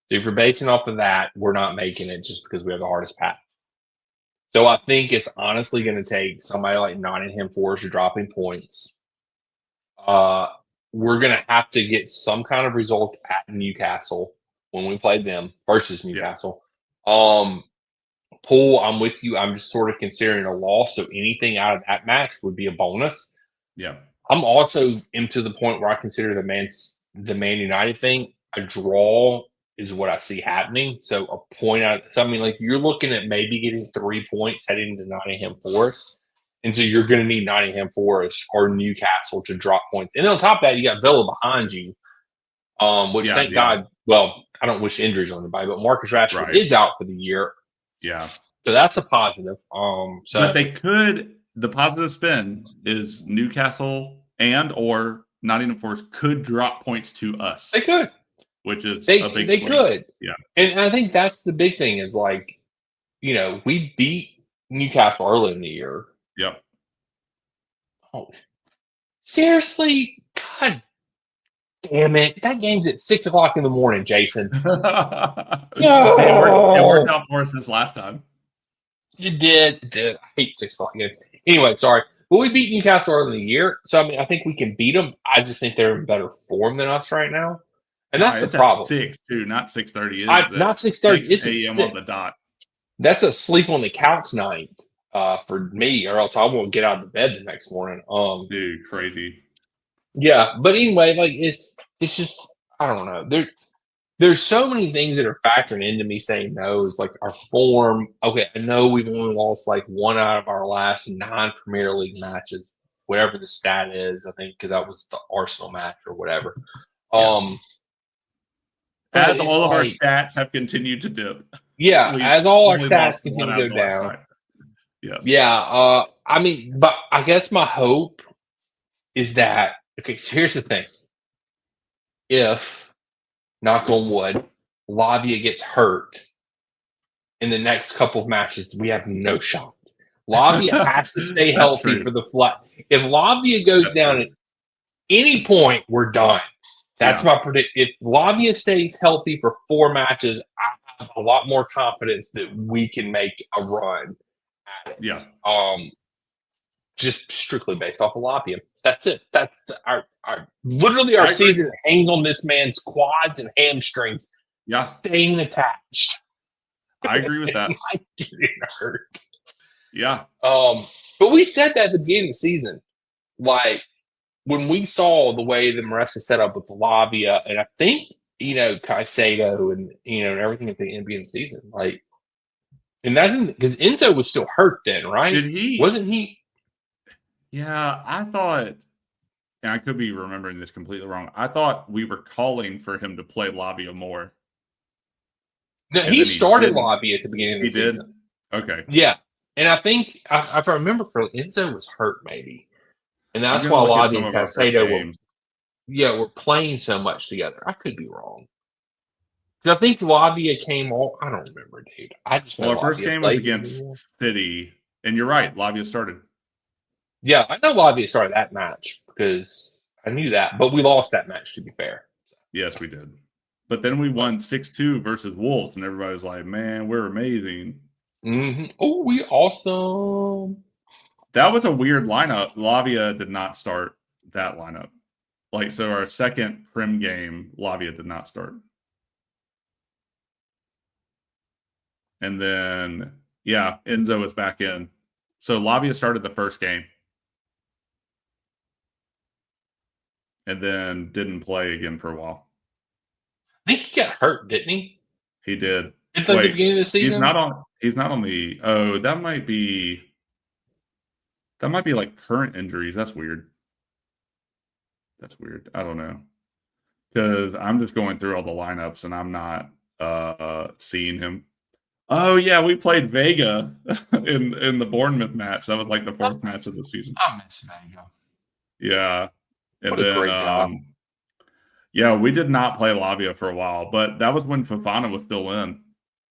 So if you're basing off of that, we're not making it just because we have the hardest path. So I think it's honestly going to take somebody like Nottingham Forest dropping points. We're going to have to get some kind of result at Newcastle when we play them versus Newcastle. Pool, I'm with you. I'm just sort of considering a loss. So anything out of that match would be a bonus. Yeah. I'm also into the point where I consider the Man United thing a draw is what I see happening. So a point out. So I mean, you're looking at maybe getting 3 points heading to Nottingham Forest, and so you're going to need Nottingham Forest or Newcastle to drop points. And on top of that, you got Villa behind you, which thank God. Well, I don't wish injuries on anybody, but Marcus Rashford is out for the year. Yeah. So that's a positive. But they could. The positive spin is Newcastle or Nottingham Forest could drop points to us. They could, which is a big. They could, yeah. And I think that's the big thing is we beat Newcastle early in the year. Yep. Oh, seriously, God damn it! That game's at 6:00 in the morning, Jason. No! It worked out for us this last time. It did. I hate 6:00 games. Anyway, sorry. But we beat Newcastle early in the year. So, I mean, I think we can beat them. I just think they're in better form than us right now. And that's the problem. It's at 6, too, not 6:30. Not 6:30. It's 6 a.m. on the dot. That's a sleep on the couch night for me, or else I won't get out of the bed the next morning. Dude, crazy. Yeah, but anyway, it's just, I don't know. There's so many things that are factoring into me saying no. Is our form. Okay, I know we've only lost 1 out of our last 9 Premier League matches, whatever the stat is. I think because that was the Arsenal match or whatever. As all of our stats have continued to dip. Yeah, as all our stats continue to go down. Yes. Yeah. I mean, but I guess my hope is that, okay, so here's the thing. If, knock on wood, Lavia gets hurt in the next couple of matches, we have no shot. Lavia has to stay healthy for the flat. If Lavia goes down at any point, we're done. That's my prediction. If Lavia stays healthy for 4 matches, I have a lot more confidence that we can make a run at it. Yeah. Just strictly based off of Lavia. That's it. That's our season hangs on this man's quads and hamstrings. Yeah. Staying attached. I agree with that. I getting hurt. Yeah. But we said that at the beginning of the season. When we saw the way the Maresca set up with Lavia, and I think, Caicedo and, and everything at the end of the season, and that's because Enzo was still hurt then, right? Wasn't he? Yeah, I thought, and I could be remembering this completely wrong. I thought we were calling for him to play Lavia more. No, he started Lavia at the beginning of the season. Okay. Yeah. And I think, if I remember correctly, Enzo was hurt maybe. And that's why Lavia and Caicedo were playing so much together. I could be wrong. Because I think Lavia came on. I don't remember, dude. I just know our first game was against City. And you're right. Lavia started. Yeah, I know Lavia started that match because I knew that. But we lost that match, to be fair. Yes, we did. But then we won 6-2 versus Wolves. And everybody was like, man, we're amazing. Mm-hmm. Oh, we awesome. That was a weird lineup. Lavia did not start that lineup. So our second Prim game, Lavia did not start. And then, yeah, Enzo was back in. So Lavia started the first game. And then didn't play again for a while. I think he got hurt, didn't he? He did. It's like the beginning of the season. He's not on the. Oh, that might be like current injuries. That's weird. I don't know, because I'm just going through all the lineups and I'm not seeing him. Oh yeah, we played Vega in the Bournemouth match. That was like the fourth match of the season. I miss Vega. Yeah, and what a great guy. Yeah, we did not play Lavia for a while, but that was when Fofana was still in.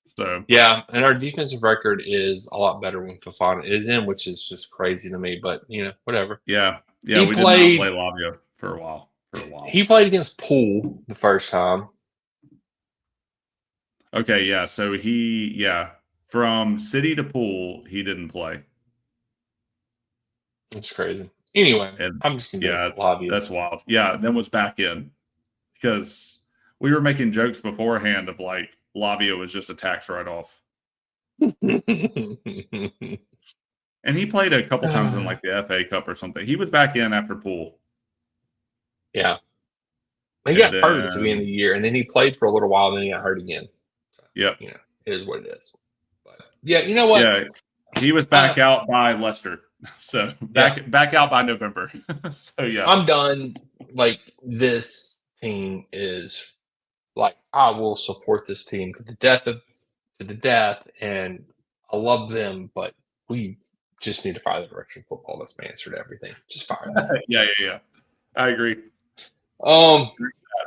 So yeah, and our defensive record is a lot better when Fofana is in, which is just crazy to me. But whatever. Yeah, we did not play Lavia for a while. He played against Poole the first time. Okay, yeah. So from City to Poole, he didn't play. That's crazy. Anyway, I'm just convinced Lavia. That's wild. Yeah, then was back in because we were making jokes beforehand of like Lavia was just a tax write-off. And he played a couple times in like the FA Cup or something. He was back in after Poole. Yeah. He got hurt at the beginning of the year, and then he played for a little while, and then he got hurt again. So, yep. It is what it is. But yeah, you know what? Yeah, he was back out by Leicester. So back out by November. So yeah. I'm done. Like, this team is like, I will support this team to the death, and I love them, but we just need to fire the direction of football. That's my answer to everything. Just fire them. Yeah. I agree.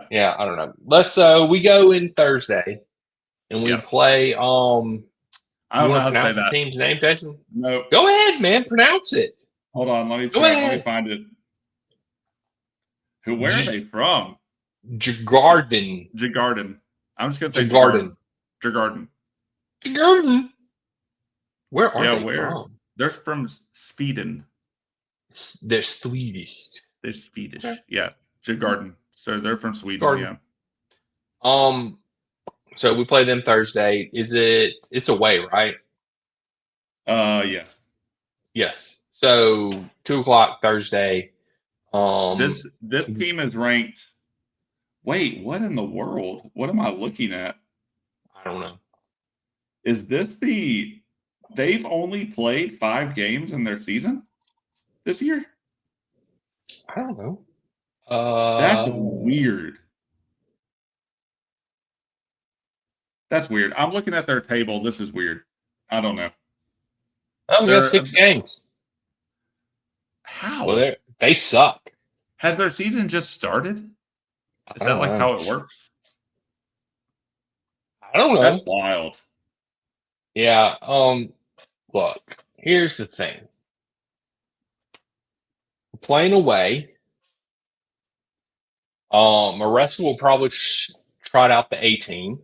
Yeah, I don't know. Let's we go in Thursday and we play I don't know how to say the that team's name, Jason? No. Go ahead, man. Pronounce it. Hold on, let me find it. Where are they from? Djurgården. I'm just gonna say Djurgården. Where are they from? They're from Sweden. They're Swedish. They're Swedish. Yeah. Djurgården. So they're from Sweden. Yeah. So we play them Thursday. It's away, right? Yes. Yes. So 2:00 Thursday. This team is ranked. Wait, what in the world? What am I looking at? I don't know. Is this they've only played 5 games in their season this year? I don't know. That's weird. That's weird. I'm looking at their table. This is weird. I don't know. Oh, we got 6 games. How? Well, they suck. Has their season just started? Is that like how it works? I don't know. That's wild. Yeah. Look, here's the thing. We're playing away. Maresca will probably trot out the 18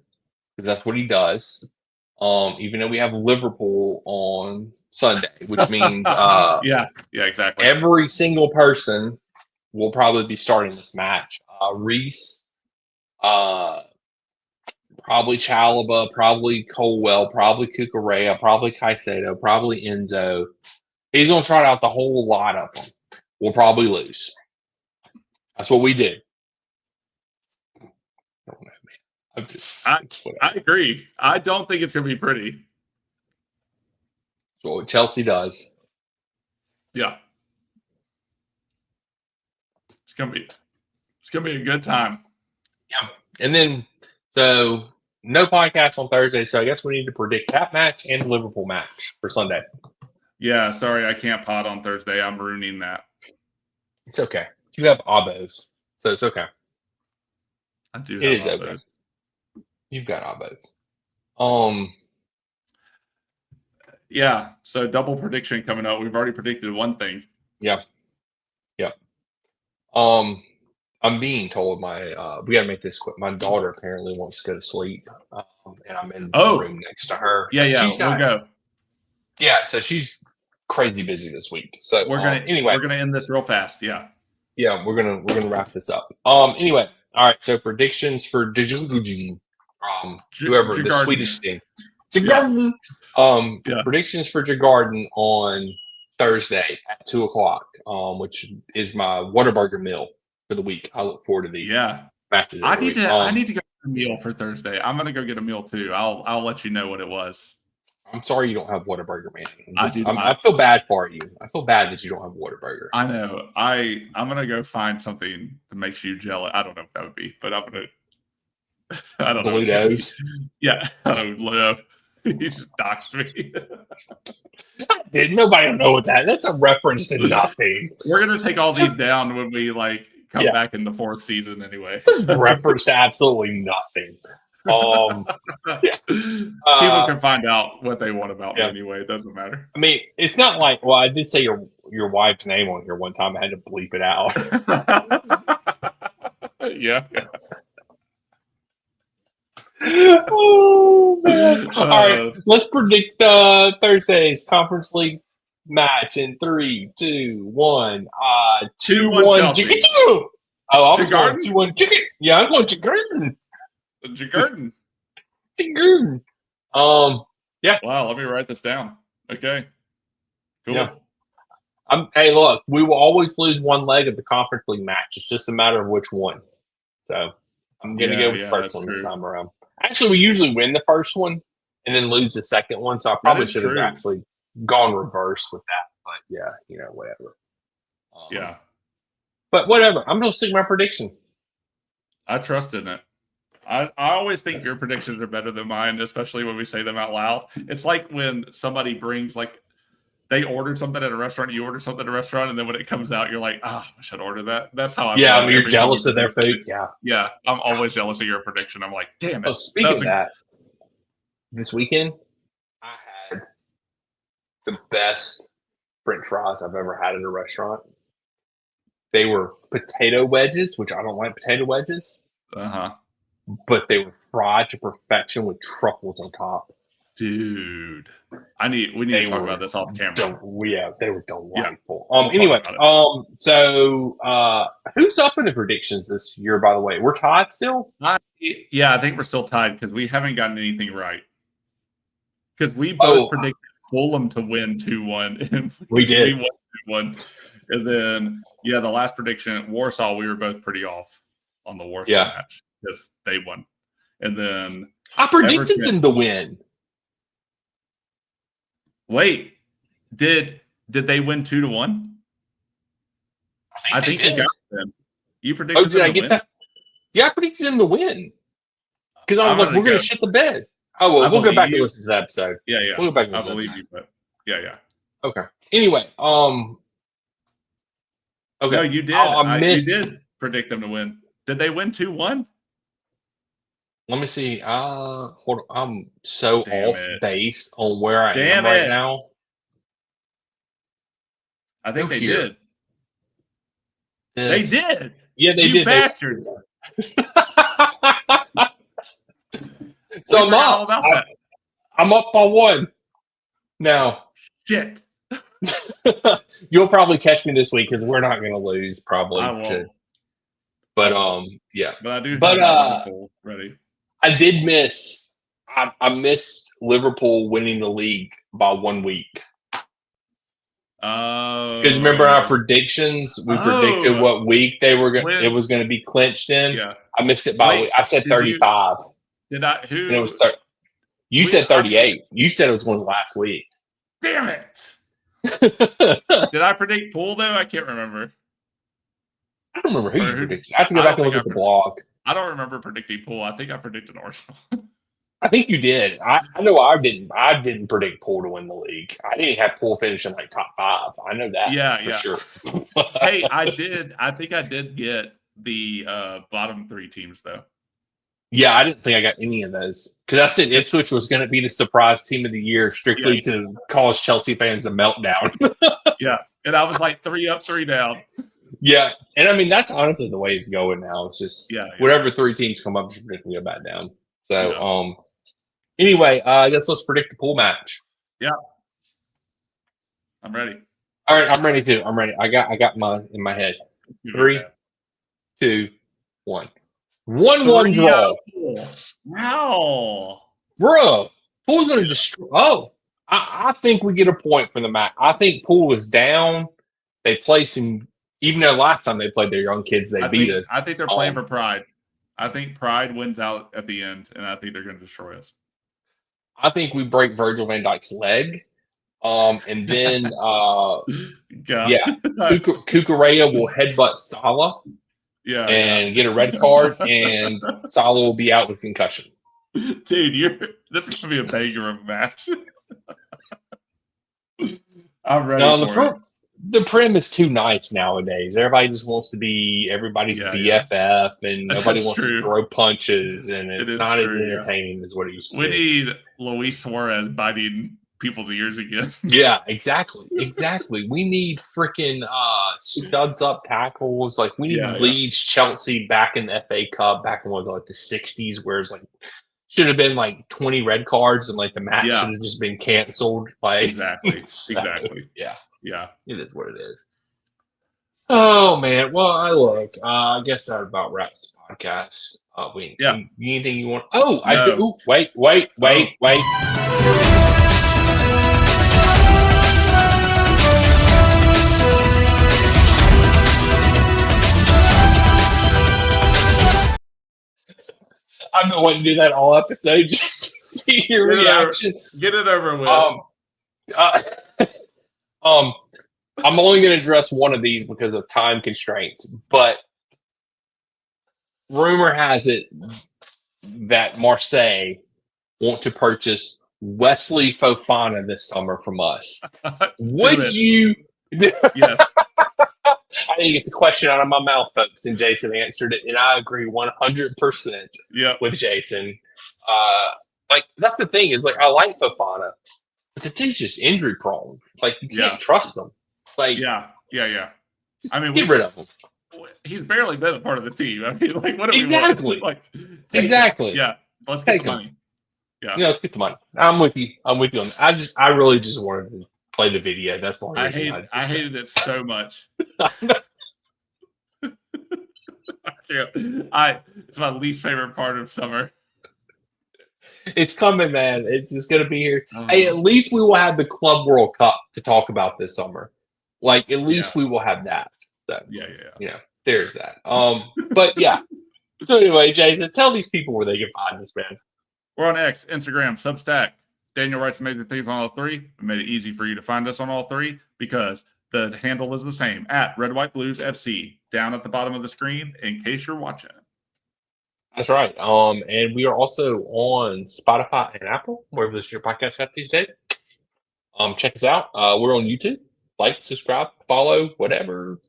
because that's what he does. Even though we have Liverpool on Sunday, which means yeah, exactly. Every single person will probably be starting this match. Reese, probably Chalaba, probably Colwell, probably Cucurella, probably Caicedo, probably Enzo. He's going to trot out the whole lot of them. We'll probably lose. That's what we did. I don't know, man. I agree. I don't think it's going to be pretty. That's what Chelsea does. Yeah. It's going to be a good time. Yeah. And then, so no podcast on Thursday, so I guess we need to predict that match and the Liverpool match for Sunday. Yeah, sorry, I can't pod on Thursday. I'm ruining that. It's okay. You have abos, so it's okay. I do have abos. Okay. You've got abos. Yeah, so double prediction coming up. We've already predicted one thing. Yeah. I'm being told we got to make this quick. My daughter apparently wants to go to sleep, and I'm in the room next to her. Yeah, we'll go. Yeah, so she's crazy busy this week. So we're gonna end this real fast. Yeah, we're gonna wrap this up. Anyway, all right. So predictions for whoever the Swedish team. Jagarden. Yeah. Predictions for Jagarden on Thursday at 2:00, which is my Whataburger meal for the week. I look forward to these matches. I need to go get a meal for Thursday. I'm gonna go get a meal too. I'll let you know what it was. I'm sorry you don't have Whataburger, man. I feel bad for you. I feel bad that you don't have Whataburger. I know. I'm gonna go find something that makes you jealous. I don't know what that would be, but I don't know. Blutos. Yeah, I don't know. You just doxed me. Nobody will know what that's a reference to nothing. We're gonna take all these down when we come back in the 4th season anyway. It's a reference to absolutely nothing. People can find out what they want about me anyway. It doesn't matter. I mean, it's not like, well, I did say your wife's name on here one time. I had to bleep it out. Yeah. Oh man! All right, let's predict Thursday's Conference League match in 3, 2, 1. 2-1 Chelsea. Oh, I'm going 2-1 Chicken. Yeah, I'm going Jagarden. Jagarden. Jagarden. Yeah. Wow, let me write this down. Okay. Cool. Yeah. Hey, look, we will always lose one leg of the Conference League match. It's just a matter of which one. So I'm going to go with the first one this time around. Actually, we usually win the first one and then lose the second one. So I probably should have actually gone reverse with that. But yeah, whatever. Yeah. But whatever. I'm going to stick my prediction. I trust in it. I always think your predictions are better than mine, especially when we say them out loud. It's like when somebody brings, they ordered something at a restaurant, you order something at a restaurant, and then when it comes out, you're like, I should order that. That's how I feel. Yeah, you're jealous of their food. Yeah. Yeah, I'm always jealous of your prediction. I'm like, damn it. Oh, speaking of that, this weekend, I had the best French fries I've ever had at a restaurant. They were potato wedges, which I don't like potato wedges. But they were fried to perfection with truffles on top. Dude, we need to talk about this off camera. They were delightful. Anyway, so who's up in the predictions this year? By the way, we're tied still. I think we're still tied because we haven't gotten anything right. Because we both predicted Fulham to win 2-1, and we did. We won 2-1, and then the last prediction, Warsaw, we were both pretty off on the Warsaw match because they won, and then I predicted them to win. Wait, did they win 2-1? I think you got them. You predicted them to win? That? Yeah, I predicted them to win. Because I was like, we're going to shit the bed. Oh, well, we'll go back and listen to that episode. Yeah. We'll go back and listen to that episode. You, but yeah. Okay. Anyway, okay. No, you did. You did predict them to win. Did they win 2-1? Let me see. Hold on. I'm so off base on where I am right now. I think they did. They did. Yeah, they did. You bastards. So I'm up. I'm up by 1. Now. Shit. You'll probably catch me this week because we're not going to lose probably. I won't. But yeah. But I do. But ready. I did miss. I missed Liverpool winning the league by 1 week. Because remember our predictions? We predicted what week they were going. It was going to be clinched in. Yeah. I missed it by a week. I said 35. Did I? Who? And it was 30. You said 38. You said it was going last week. Damn it! Did I predict Pool though? I can't remember. I don't remember who you predicted. I have to go back and look at the blog. I don't remember predicting Pool. I think I predicted Arsenal. I think you did. I know I didn't. I didn't predict Pool to win the league. I didn't have Pool finishing top 5. I know that. Yeah, for sure. Hey, I did. I think I did get the bottom 3 teams though. Yeah, I didn't think I got any of those because I said Ipswich was going to be the surprise team of the year, strictly to cause Chelsea fans the meltdown. Yeah, and I was like 3 up, 3 down. Yeah, and I mean that's honestly the way it's going now. It's just whatever 3 teams come up, just predicting go back down. So, anyway, I guess let's predict the pool match. Yeah, I'm ready. All right, I'm ready too. I'm ready. I got mine in my head. 3, 2, 1. 1-1 draw. Wow. Bro. Pool's going to destroy. Oh, I think we get a point for the match. I think Pool is down. They play some. Even though last time they played their young kids, they beat us. I think they're playing for Pride. I think Pride wins out at the end, and I think they're going to destroy us. I think we break Virgil van Dijk's leg. And then, Kukurea will headbutt Salah. Get a red card, and Salah will be out with concussion. Dude, this is gonna be a banger of a match. I'm ready for it. The Prim is too nice nowadays. Everybody just wants to be everybody's BFF, and nobody wants to throw punches, and it's not as entertaining as what it used to be. We need Luis Suarez biting people's ears again. Yeah, exactly. We need freaking studs up tackles. Like, we need Leeds, Chelsea back in the FA Cup back in the 60s, where it's like should have been like 20 red cards and like the match should have just been canceled. Like, exactly. Yeah. It is what it is. Oh man. Well, I guess that about wraps the podcast. Anything you want? Oh, I do. Wait. I've been wanting to do that all episode just to see your reaction. Get it over with. I'm only going to address one of these because of time constraints, but rumor has it that Marseille want to purchase Wesley Fofana this summer from us. Would you? Yes. I didn't get the question out of my mouth, folks, and Jason answered it, and I agree 100% with Jason. That's the thing is, like, I like Fofana, but the dude's just injury prone. Like, you can't trust him. Like, I mean, get rid of him. He's barely been a part of the team. I mean, like, what? Exactly. Exactly. Yeah. Let's get the money. Yeah. Let's get the money. I'm with you on that. I really just wanted to play the video. That's the only reason I hated it so much. It's my least favorite part of summer. It's coming, man. It's just going to be here. Hey, at least we will have the Club World Cup to talk about this summer. Like, at least we will have that. So, there's that. But yeah. So anyway, Jason, tell these people where they can find this, man. We're on X, Instagram, Substack. Daniel writes amazing things on all three. We made it easy for you to find us on all three because the handle is the same at Red White Blues FC down at the bottom of the screen in case you're watching. That's right. And we are also on Spotify and Apple, wherever this is your podcast at these days. Check us out. We're on YouTube. Like, subscribe, follow, whatever.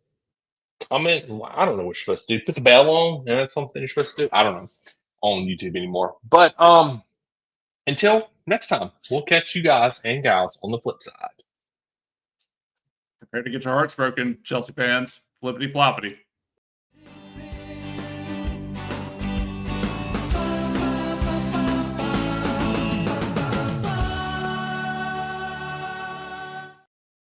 Comment. I don't know what you're supposed to do. Put the bell on. That's something you're supposed to do. I don't know on YouTube anymore. But until next time, we'll catch you guys and gals on the flip side. Prepare to get your hearts broken, Chelsea fans. Flippity ploppity.